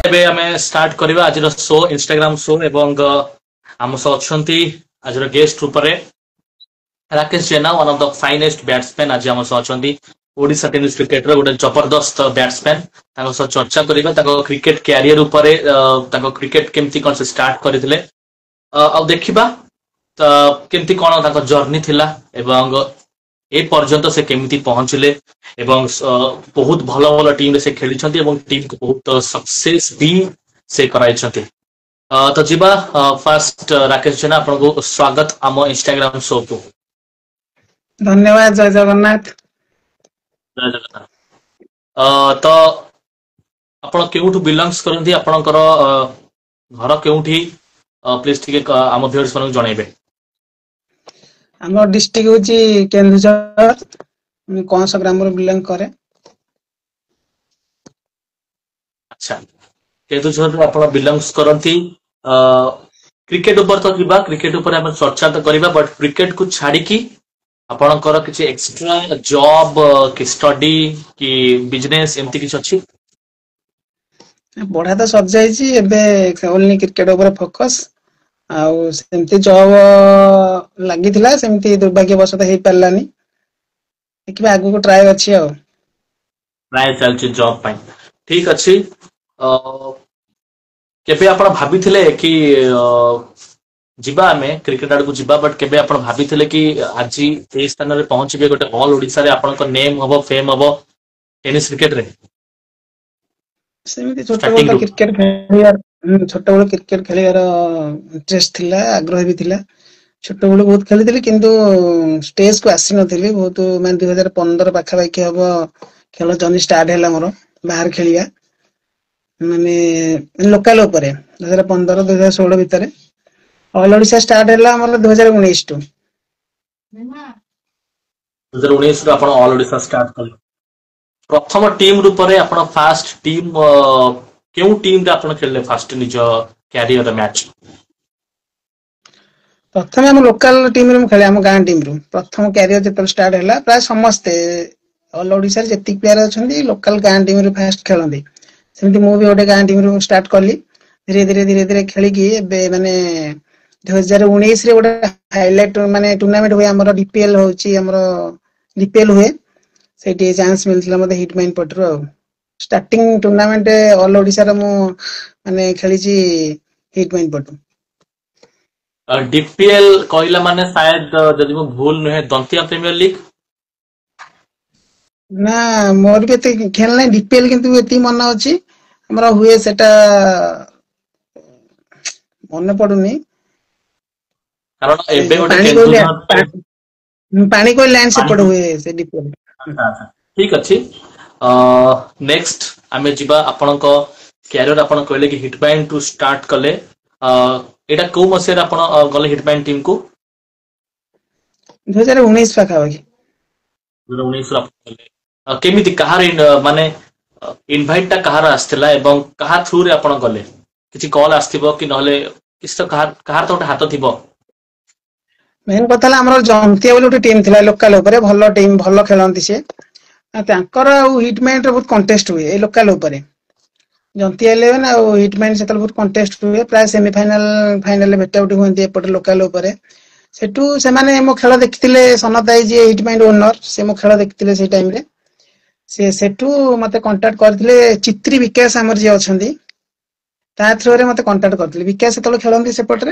एबे आमे स्टार्ट करबा आज शो इंस्टाग्राम शो एवं आम सह अछंती आज गेस्ट रूप Rakesh Jena one of the finest batsman आज आम सह अछंती ओडिशा टेनिस क्रिकेट रो गोटे जबरदस्त बैट्समैन ताको सह चर्चा करबा ताको क्रिकेट कैरियर ऊपर ताको क्रिकेट केमती कोन से स्टार्ट करथिले आ देखिबा त केमती कोन ताको जर्नी थिला एवं ए पर्यंत से केमती पहुंचले एवं बहुत भलो भलो टीम रे से खेली छंती एवं टीम को बहुत सक्सेस भी से कराई छंती। तो जीवा फर्स्ट राकेश जेना आपन को स्वागत आम इंस्टाग्राम शो को। धन्यवाद। जय जगन्नाथ। जय जगन्नाथ। तो आपन केउठु बिलोंग्स करंती आपनकर घर केउठी प्लीज ठीक आम व्यूअर्स मन जणाइबे। आम डिस्ट्रिक्ट होची केन्दुझर कौनसा ग्राम रो बिलोंग करे। अच्छा केन्दुझर आपण बिलोंग्स करंती क्रिकेट ऊपर तो जीवा क्रिकेट ऊपर हम चर्चा तो करबा बट क्रिकेट को छाड़ी की आपनकर किछि एक्स्ट्रा जॉब कि स्टडी कि बिजनेस एमती किछ अछि। पढ़ा तो सब जाईची एबे ओनली क्रिकेट ऊपर फोकस आउ सेमती जॉब लागिथिला सेमती दुर्भाग्यवशत हेई पारलानी देखिबा आगु को ट्राई अछि आ ट्राई चलछि जॉब पाई ठीक अछि। केबे आपण भाबिथिले कि जिबा में क्रिकेट आड़ को जिबा बट केबे आपण भाबिथिले कि आज ए स्थान रे पहुंचबे गोटे ऑल ओडिसा रे आपण को नेम हबो फेम हबो टेनिस क्रिकेट रे। सेमती छोट बड़ क्रिकेट खेलियार छोट बड़ क्रिकेट खेलियार इंटरेस्ट थिला आग्रह भी थिला छोट बड़ बहुत खेलिथिले किंतु स्टेज को आसी नथिले बहुत मान 2015 पाखा पाखी हबो खेल जर्नी स्टार्ट हैला मोर बाहर खेलिया माने लोकल ऊपर 2015 2016 भीतर ऑल ओडिशा स्टार्ट हैला हमर 2019 टू 2019 रो आपण ऑल ओडिशा स्टार्ट करले प्रथम टीम रूप रे आपण फर्स्ट टीम केउ टीम रे आपण खेलले फर्स्ट निज कैरियर मैच। प्रथम हम लोकल टीम रे खेले हम गां टीम रो प्रथम कैरियर जत स्टार्ट हैला प्राय समस्त ऑल ओडिशा रे जति प्लेयर अछंती लोकल गां टीम रे फर्स्ट खेलंदी सेमती मु भी ओटे गां टीम रो स्टार्ट करली धीरे धीरे खेली की बे माने 2019 रे ओटे हाईलाइट माने टूर्नामेंट होय हमर डीपीएल होची हमर डीपीएल हुए सेठी चांस मिलथिला मते हिटमैन पटरो स्टार्टिंग टूर्नामेंट ऑल ओडिशा रे मु माने खेली छी हिटमैन पटो। डीपीएल कहला माने शायद जदि मु भूल नहे दंतिया प्रीमियर लीग ना मोर भी ते खेल नै डीपीएल किंतु एती मन अछि हमरा हुए सेटा मन पडुनी कारण एबे गोटे पानी को लाइन से पड़ हुए से डीपीएल। अच्छा ठीक अछि। नेक्स्ट आमे जिबा आपनक कैरियर आपन कहले कि हिटमैन टू स्टार्ट कले एटा को मसेर आपन गले हिटमैन टीम को 2019 पाखा बाकी 2019 रो आपन केमिति कहार माने इनवाइट ता कहार आस्थिला एवं कहा थ्रू रे आपन गले किछि कॉल आस्थिबो कि नहले किछ तो कहार तो हाथ थिबो। मेन कथा हमर जंतिया बोली उठे टीम थिला लोकल ऊपर भलो टीम भलो खेलंती से तांकर हिटमैन रे बहुत कंटेस्ट हुए ए लोकल ऊपर जंतिया 11 आ हिटमैन सेतल बहुत कंटेस्ट हुए प्राय सेमीफाइनल फाइनल भेटाउटी होंती एपट लोकल ऊपर सेटू से माने मो खेल देखिथिले सनताई जे हिटमैन ओनर से मो खेल देखिथिले से टाइम रे से सेटू मते कांटेक्ट करथिले चित्री विकास हमर जे अछंती ता थ्रू रे मते कांटेक्ट करथिले विकास सेतल खेलंती सेपट रे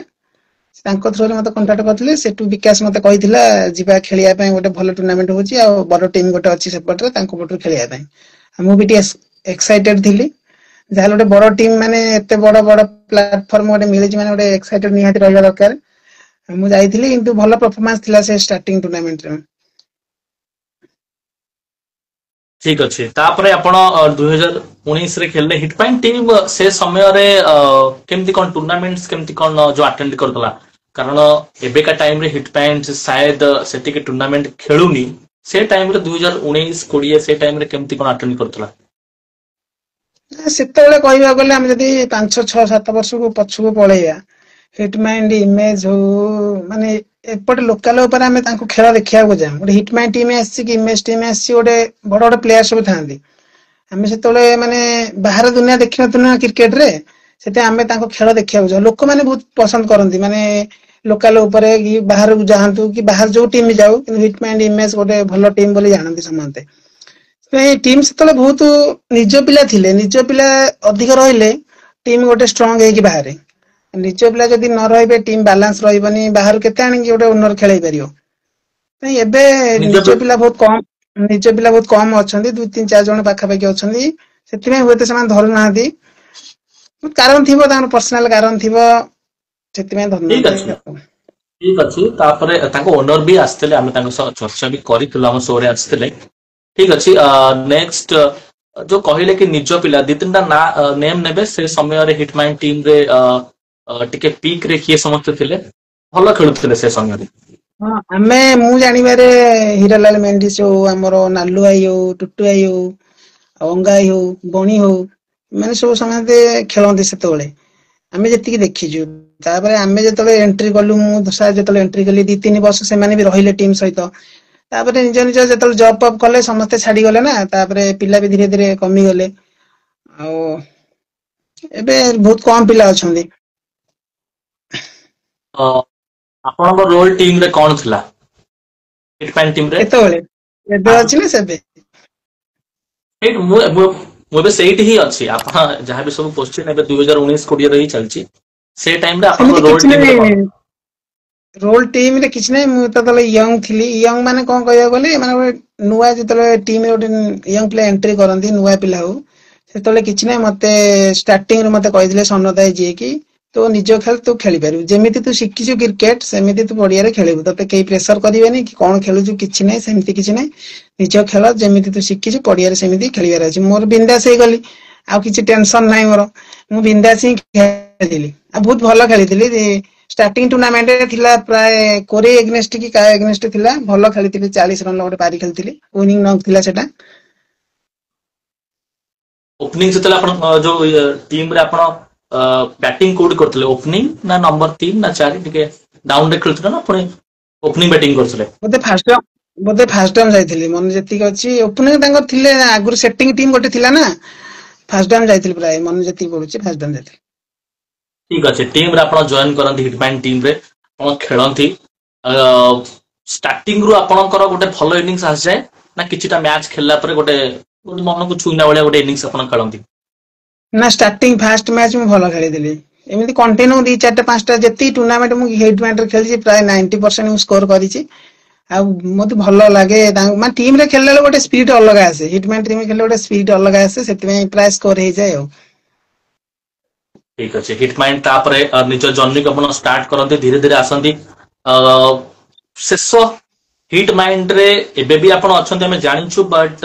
तांको थ्रू रे मते कांटेक्ट करथिले सेटू विकास मते कहिथिला जिबा खेलिया पय गोटे भलो टूर्नामेंट होची आ बड़ टीम गोटे अछि सेपट रे तांको पटु खेलिया पय हम भी एक्साइटेड थिली जाल गोटे बड़ टीम माने एते बड़ बड़ प्लेटफार्म गोटे मिले माने गोटे एक्साइटेड निहाती रहबा दरकार मु जाईथिली किंतु भलो परफॉर्मेंस थिला से स्टार्टिंग टूर्नामेंट रे। ठीक अछि तापरे आपण 2019 रे खेलले हिटमैन टीम से समय रे केमती कोन टूर्नामेंट्स केमती कोन जो अटेंड करतला कारण एबे का टाइम रे हिटमैन शायद सेति के टूर्नामेंट खेलुनी से टाइम रे 2019 20 से टाइम रे केमती कोन अटेंड करतला सेते बेले कहबा गले हम जदी 5 6 7 वर्ष को पछु को पळेया हिटमैन इमेज हो माने एपट लोकल ऊपर हमें तांको खेल देखिया को जाम गोटे हिटमैन टीम आसी कि इमेज टीम आसी गोटे बड़ बड़ प्लेयर सब थांदी ଆମେ ସେତେବେଳେ ମାନେ ବାହାର ଦୁନିଆ ଦେଖିନଥିଲୁ ନା କ୍ରିକେଟ ରେ, ସେଥିପାଇଁ ଆମେ ତାଙ୍କ ଖେଳ ଦେଖିବାକୁ ଯାଉ। ଲୋକମାନେ ବହୁତ ପସନ୍ଦ କରନ୍ତି, ମାନେ ଲୋକାଲ ଉପରେ କି ବାହାରକୁ ଯାଆନ୍ତୁ କି ବାହାର ଯୋଉ ଟିମ୍ ଯାଉ, କିନ୍ତୁ ହିଟମ୍ୟାନ ଇମେଜ ଗୋଟେ ଭଲ ଟିମ୍ ବୋଲି ଜାଣନ୍ତି ସମସ୍ତେ। ସେଥିପାଇଁ ଟିମ୍ ସେତେବେଳେ ବହୁତ ନିଜ ପିଲା ଥିଲେ, ନିଜ ପିଲା ଅଧିକ ରହିଲେ ଟିମ୍ ଗୋଟେ ଷ୍ଟ୍ରଙ୍ଗ ହେଇକି ବାହାରେ। ନିଜ ପିଲା ଯଦି ନ ରହିବେ ଟିମ୍ ବାଲାନ୍ସ ରହିବନି, ବାହାରୁ କେତେ ଆଣିକି ଗୋଟେ ଓନର ଖେଳେଇ ପାରିବ। ଏବେ ନିଜ ପିଲା ବହୁତ କମ, ନିଜ ପିଲା ବହୁତ କମ ଅଛନ୍ତି, 2-3-4 ଜଣ ପାଖାପାଖି ଅଛନ୍ତି। ସେଥିପାଇଁ ହୁଏତ ସେମାନେ ଧରୁନାହାନ୍ତି, କାରଣ ଥିବ, ତାଙ୍କର ପର୍ସନାଲ କାରଣ ଥିବ, ସେଥିପାଇଁ ଠିକ ଧରୁନାହାନ୍ତି। ଅଛି ଠିକ ଅଛି। ତାପରେ ତାଙ୍କ ଓନର ବି ଆସିଥିଲେ, ଆମେ ତାଙ୍କ ସହ ଚର୍ଚ୍ଚା ବି କରିଥିଲୁ, ଆମ ଶୋରେ ଆସିଥିଲେ। ଠିକ ଅଛି। ନେକ୍ସଟ ଯୋଉ କହିଲେ କି ନିଜ ପିଲା 2-3ଟା ନା ନେମ୍ ନେବେ ସେ ସମୟରେ ହିଟମ୍ୟାନ ଟିମ ରେ ଟିକେ ପିକ ରେ କିଏ ସମସ୍ତେ ଥିଲେ, ଭଲ ଖେଳୁଥିଲେ ସେ ସମୟରେ? ହଁ, ମୁଁ ଜାଣିବାରେ ହୀରାଲାଲ ମେଣ୍ଡିସ ହଉ, ଆମର ନାଲୁ ଭାଇ ହଉ, ଟୁଟୁ ଭାଇ ହଉ, ଅଙ୍ଗା ଭାଇ ହଉ, ବଣି ହଉ, ଏମାନେ ସବୁ ସମସ୍ତେ ଖେଳନ୍ତି ସେତେବେଳେ, ଆମେ ଯେତିକି ଦେଖିଛୁ। ତାପରେ ଆମେ ଯେତେବେଳେ ଏଣ୍ଟ୍ରି କଲୁ, ମୁଁ ଯେତେବେଳେ ଏଣ୍ଟ୍ରି କଲି 2-3 ବର୍ଷ ସେମାନେ ବି ରହିଲେ ଟିମ୍ ସହିତ। ତାପରେ ନିଜ ନିଜ ଯେତେବେଳେ ଜବ୍ ଫବ୍ କଲେ ସମସ୍ତେ ଛାଡିଗଲେ ନା, ତାପରେ ପିଲା ବି ଧୀରେ ଧୀରେ କମିଗଲେ। ଆଉ ଏବେ ବହୁତ କମ ପିଲା ଅଛନ୍ତି। ଆପଣଙ୍କ ରୋଲ ଟିମ ରେ କଣ ଥିଲା ହିଟମ୍ୟାନ ଟିମ ରେ? କେତେବେଳେ ଏବେ ଅଛି ନା ସେବେ? ମୁଁ ଏବେ ସେଇଠି ହିଁ ଅଛି। ଆପଣ ଯାହାବି ସବୁ କୋଶ୍ଚିନ୍ ଏବେ 2019-20 ରେ ହିଁ ଚାଲିଛି, ସେ ଟାଇମରେ ସେମିତି ଆପଣଙ୍କ କିଛି ରୋଲ ଟିମ ରେ ନାହିଁ, କଣ? ରୋଲ ଟିମ ରେ କିଛି ନାହିଁ। ମୁଁ ଯେତେବେଳେ ୟଙ୍ଗ ଥିଲି, ୟଙ୍ଗ ମାନେ କଣ କହିବାକୁ ଗଲେ, ମାନେ ଗୋଟେ ନୂଆ ଯେତେବେଳେ ଟିମ ରେ ଗୋଟେ ୟଙ୍ଗ ପିଲା ଏଣ୍ଟ୍ରି କରନ୍ତି, ନୂଆ ପିଲା ହଉ, ସେତେବେଳେ କିଛି ନାହିଁ। ମତେ ଷ୍ଟାର୍ଟିଂ ରୁ ମତେ କହିଥିଲେ ସନତ ଭାଇ, ଯିଏ କି ତୁ ନିଜ ଖେଳ ତୁ ଖେଳିପାରିବୁ, ଯେମିତି ତୁ ଶିଖିଛୁ କ୍ରିକେଟ ସେମିତି ତୁ ପଡିଆରେ ଖେଳିବୁ, ତତେ କେହି ପ୍ରେସର କରିବେନି କି କଣ ଖେଳୁଛୁ, କିଛି ନାହିଁ, ସେମିତି କିଛି ନାହିଁ। ନିଜ ଖେଳ ଯେମିତି ତୁ ଶିଖିଛୁ ପଡିଆରେ ସେମିତି ଖେଳିବାର ଅଛି। ମୋର ବିନ୍ଦାସ ହେଇଗଲି, ଆଉ କିଛି ଟେନସନ ନାହିଁ ମୋର, ମୁଁ ବିନ୍ଦାସ ହିଁ ଖେଳିଥିଲି, ଆଉ ବହୁତ ଭଲ ଖେଳିଥିଲି। ଷ୍ଟାର୍ଟିଂ ଟୁର୍ଣ୍ଣାମେଣ୍ଟ ଥିଲା ପ୍ରାୟ କୋରେ ଏଗନେଷ୍ଟ କି କାହା ଏଗନେଷ୍ଟ ଥିଲା, ଭଲ ଖେଳିଥିଲି, 40 ରନ ଗୋଟେ ପାରି ଖେଳିଥିଲି, ୱିନିଂ ନକ୍ ଥିଲା ସେଟା। ଓପନିଂ ଯେତେବେଳେ ଆପଣ ଯୋଉ ଟିମ ରେ ଆପଣ ବ୍ୟାଟିଂ କୋଉଠି କରୁଥିଲେ, ଓପନିଂ ନା ନମ୍ବର 3 ନା 4, ଟିକେ ଡାଉନ ରେ ଖେଳୁଥିଲେ ନା ପୁଣି ଓପନିଂ ବ୍ୟାଟିଂ କରୁଥିଲେ? ବୋଧେ ଫାଷ୍ଟ ଟାଇମ ଯାଇଥିଲି, ମନେ ଯେତିକି ଅଛି। ଓପନିଂ ତାଙ୍କର ଥିଲେ ଆଗରୁ, ସେଟିଂ ଟିମ୍ ଗୋଟେ ଥିଲା ନା, ଫାଷ୍ଟ ଟାଇମ ଯାଇଥିଲି, ପ୍ରାୟ ମନେ ଯେତିକି ପଡୁଛି ଫାଷ୍ଟ ଟାଇମ ଯାଇଥିଲି। ଠିକ ଅଛି। ଟିମ ରେ ଆପଣ ଜଏନ କରନ୍ତି, ହିଟମ୍ୟାନ ଟିମ ରେ ଆପଣ ଖେଳନ୍ତି। ଷ୍ଟାର୍ଟିଂ ରୁ ଆପଣଙ୍କର ଗୋଟେ ଭଲ ଇନିଂସ ଆସିଯାଏ, ନା କିଛିଟା ମ୍ୟାଚ ଖେଳିଲା ପରେ ଗୋଟେ ମନକୁ ଛୁଇଁଲା ଭଳିଆ ଗୋଟେ ଇନିଂସ ଆପଣ ଖେଳନ୍ତି? ନା, ଷ୍ଟାର୍ଟିଂ ଫାଷ୍ଟ ମ୍ୟାଚ ମୁଁ ଭଲ ଖେଳିଥିଲି। ଏମିତି କଣ୍ଟିନ୍ୟୁ 2-4-5ଟା ଯେତିକି ଟୁର୍ଣ୍ଣାମେଣ୍ଟ ମୁଁ ହିଟମ୍ୟାନ ରେ ଖେଳିଛି, ପ୍ରାୟ 90% ମୁଁ ସ୍କୋର କରିଛି। ଆଉ ମତେ ଭଲ ଲାଗେ, ମାନେ ଟିମ ରେ ଖେଳିଲା ବେଳେ ଗୋଟେ ସ୍ପିରିଟ ଅଲଗା ଆସେ, ହିଟମ୍ୟାନ ଟିମ ରେ ଖେଳିଲେ ଗୋଟେ ସ୍ପିରିଟ ଅଲଗା ଆସେ, ସେଥିପାଇଁ ପ୍ରାୟ ସ୍କୋର ହେଇଯାଏ ଆଉ। ଠିକ ଅଛି। ହିଟମ୍ୟାନ ତାପରେ ନିଜ ଜର୍ଣ୍ଣିକୁ ଆପଣ ଷ୍ଟାର୍ଟ କରନ୍ତି, ଧୀରେ ଧୀରେ ଆସନ୍ତି ଶେଷ ହିଟ୍ ମାଇଣ୍ଡରେ। ଏବେ ବି ଆପଣ ଅଛନ୍ତି ଆମେ ଜାଣିଛୁ, ବଟ୍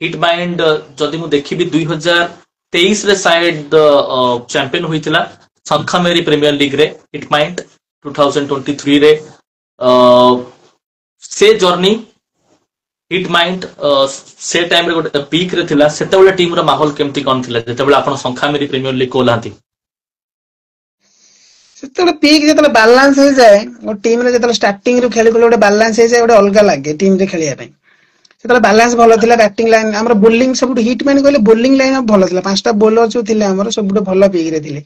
ହିଟ୍ ମାଇଣ୍ଡ ଯଦି ମୁଁ ଦେଖିବି 2023 ରେ ସାୟଦ ଚାମ୍ପିୟନ ହୋଇଥିଲା ଶଙ୍ଖାମେରି ପ୍ରିମିୟର ଲିଗ ରେ ହିଟ୍ ମାଇଣ୍ଡ। 2023 ରେ ସେ ଜର୍ଣ୍ଣି ହିଟ୍ ମାଇଣ୍ଡ ସେ ଟାଇମରେ ଗୋଟେ ପିକ୍ ରେ ଥିଲା। ସେତେବେଳେ ଟିମର ମାହୋଲ କେମିତି କଣ ଥିଲା ଯେତେବେଳେ ଆପଣ ଶଙ୍ଖାମେରି ପ୍ରିମିୟର ଲିଗ ଓହ୍ଲାନ୍ତି? ସେତେବେଳେ ପିକ୍ ଯେତେବେଳେ ବାଲାନ୍ସ ହେଇଯାଏ, ଗୋଟେ ଟିମରେ ଯେତେବେଳେ ଷ୍ଟାର୍ଟିଂ ରୁ ଖେଳି ଗୋଟେ ବାଲାନ୍ସ ହେଇଯାଏ, ଗୋଟେ ଅଲଗା ଲାଗେ ଟିମରେ ଖେଳିବା ପାଇଁ। ସେତେବେଳେ ବାଲାନ୍ସ ଭଲ ଥିଲା, ବ୍ୟାଟିଂ ଲାଇନ ଆମର ବୋଲିଂ ସବୁଠୁ ହିଟ୍ ମାଇଣ୍ଡ କହିଲେ ବୋଲିଂ ଲାଇନ ଭଲ ଥିଲା। 5ଟା ବୋଲର ଯୋଉ ଥିଲେ ଆମର ସବୁଠୁ ଭଲ ପିକ୍ ରେ ଥିଲେ।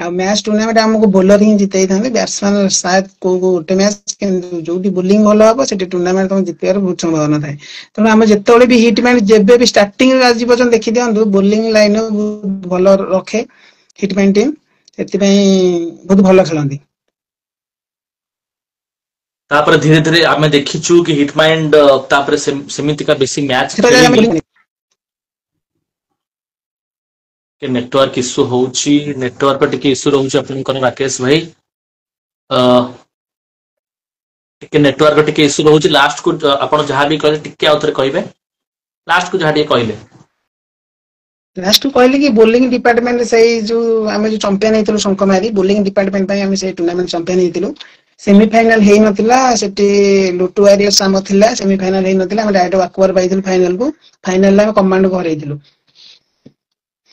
ଆଉ ମ୍ୟାଚ ଟୁର୍ଣ୍ଣାମେଣ୍ଟ ଆମକୁ ବୋଲର ହିଁ ଜିତେଇଥାନ୍ତି, ବ୍ୟାଟ୍ସମ୍ୟାନ ସାୟଦ କୋଉ ଗୋଟେ ମ୍ୟାଚ, କିନ୍ତୁ ଯୋଉଠି ବୋଲିଂ ଭଲ ହବ ସେଠି ଟୁର୍ଣ୍ଣାମେଣ୍ଟ ତମେ ଜିତିବାର ବହୁତ ସମ୍ଭାବନା ଥାଏ। ତେଣୁ ଆମେ ଯେତେବେଳେ ବି ହିଟ୍ ମାଇଣ୍ଡ ଯେବେ ବି ଷ୍ଟାର୍ଟିଂ ଆଜି ପର୍ଯ୍ୟନ୍ତ ଦେଖି ଦିଅନ୍ତୁ, ବୋଲିଂ ଲାଇନ ଭଲ ରଖେ ହିଟ୍ ମାଇଣ୍ଡ ଟିମ୍, ସେଥିପାଇଁ ବହୁତ ଭଲ ଖେଳନ୍ତି। ତାପରେ ଧୀରେ ଧୀରେ ଆମେ ଦେଖିଛୁ କି ହିଟ୍ ମାଇଣ୍ଡ ତାପରେ ସେମିତିକା ବେଶୀ ମ୍ୟାଚ୍ ଖେଳିନି। ନେଟୱାର୍କ ଇସ୍ୟୁ ହଉଛି, ନେଟୱାର୍କ ଟିକେ ଇସ୍ୟୁ ରହୁଛି ଆପଣଙ୍କର ରାକେଶ ଭାଇ। ଟିକେ ନେଟୱାର୍କ ଟିକେ ଇସ୍ୟୁ ରହୁଛି। ଲାଷ୍ଟକୁ ଆପଣ ଯାହାବି କହିଲେ ଟିକେ ଆଉ ଥରେ କହିବେ, ଲାଷ୍ଟକୁ ଯାହା ଟିକେ କହିଲେ। ଲାଷ୍ଟ କହିଲି କି ବୋଲିଂ ଡିପାର୍ଟମେଣ୍ଟ ସେଇ ଯୋଉ ଆମେ ଯୋଉ ଚମ୍ପିଆନ ହେଇଥିଲୁ ଶଙ୍ଖମାରୀ, ବୋଲିଂ ଡିପାର୍ଟମେଣ୍ଟ ପାଇଁ ଆମେ ସେଇ ଟୁର୍ଣ୍ଣାମେଣ୍ଟ ଚମ୍ପିଆନ ହେଇଥିଲୁ। ସେମିଫାଇନାଲ ହେଇନଥିଲା, ସେଠି ଲୁଟୁ ୱାରିୟର୍ସ ଆମର ଥିଲା। ସେମିଫାଇନାଲ ହେଇନଥିଲା, ଆମେ ଡାଇରେକ୍ଟ ୱାକଓଭର ପାଇଥିଲୁ ଫାଇନାଲ କୁ। ଫାଇନାଲରେ ଆମେ କମାଣ୍ଡକୁ ହରେଇଥିଲୁ।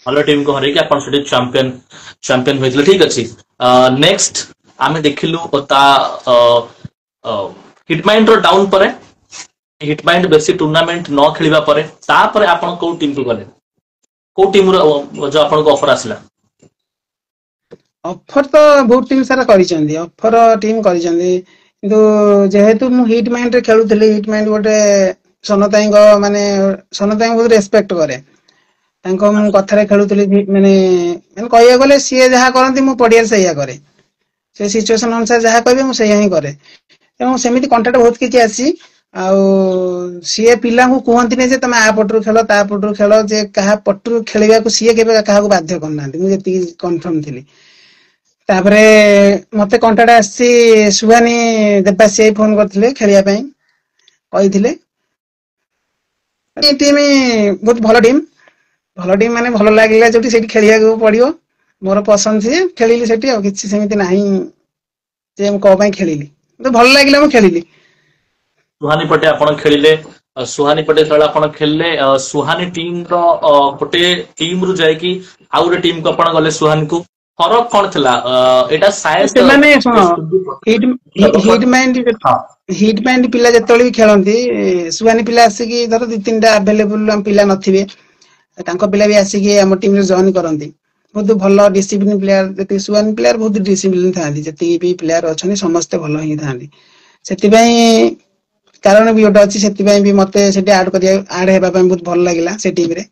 ଭଲ ଟିମକୁ ହରେଇକି ଆପଣ ସେଠି ଚାମ୍ପିୟନ ହୋଇଥିଲେ। ଠିକ ଅଛି। ନେକ୍ସଟ ଆମେ ଦେଖିଲୁ ତା ହିଟ୍ ମାଇଣ୍ଡର ଡାଉନ ପରେ हिट माइंड बेसी टूर्नामेंट न खेलिबा परे तापर आपण को टीम को गले को टीम रो जो आपण को ऑफर आसला ऑफर तो बहुत टीम सारा करिसेंदी ऑफर टीम करिसेंदी किंतु जेहेतु मु हिट माइंड रे खेलुथली हिट माइंड गोटे सनताई माने सनताई बहुत रेस्पेक्ट करे तांको मु कथारे खेलुथली माने माने कहिया गले सीए जहा करंती मु पडिया सहीया करे से सिचुएशन अनुसार जहा कहबे मु सहीया ही करे एवं सेमिति कॉन्ट्रैक्ट बहुत किछि आसी आउ सीए पिला को कहंती ने जे तमे आ पटरु खेलो ता पटरु खेलो जे कहा पटरु खेलिबा को सीए केबे कहा को बाध्य करना मु जेति कन्फर्म थिली तापरे मते कॉन्ट्रैक्ट आसी सुहानी देबासी फोन करथिले खेलिया पई कहिथिले टीम बहुत भलो टीम माने भलो लागिला जोटी सेठी खेलिया को पड़ियो मोर पसंद थी खेलिली सेठी आ किछि सेमिति नाही जे हम को पई खेलिली तो भलो लागिला मु खेलिली सुहानी पटे आपण खेलिले सुहानी पटे सळा आपण खेलले सुहानी टीम रो पटे टीम रु जाय कि आउ रे टीम को आपण गले सुहानी को फरक कोन थला एटा शायद से माने हिट माइंड पिला जतले भी खेलंती सुहानी पिला आसी कि धर दु तीनटा अवेलेबल हम पिला नथिबे तांको पिला भी आसी कि हम टीम रे जॉइन करंती बहुत भलो डिसिप्लिन प्लेयर जति सुहानी प्लेयर बहुत डिसिप्लिन थांती जति भी प्लेयर अछनी समस्त भलो ही थांती सेति पई कारण भी ओटा अछि सेति पई भी मते सेति ऐड हेबा पई बहुत भल लागिला से टीम रे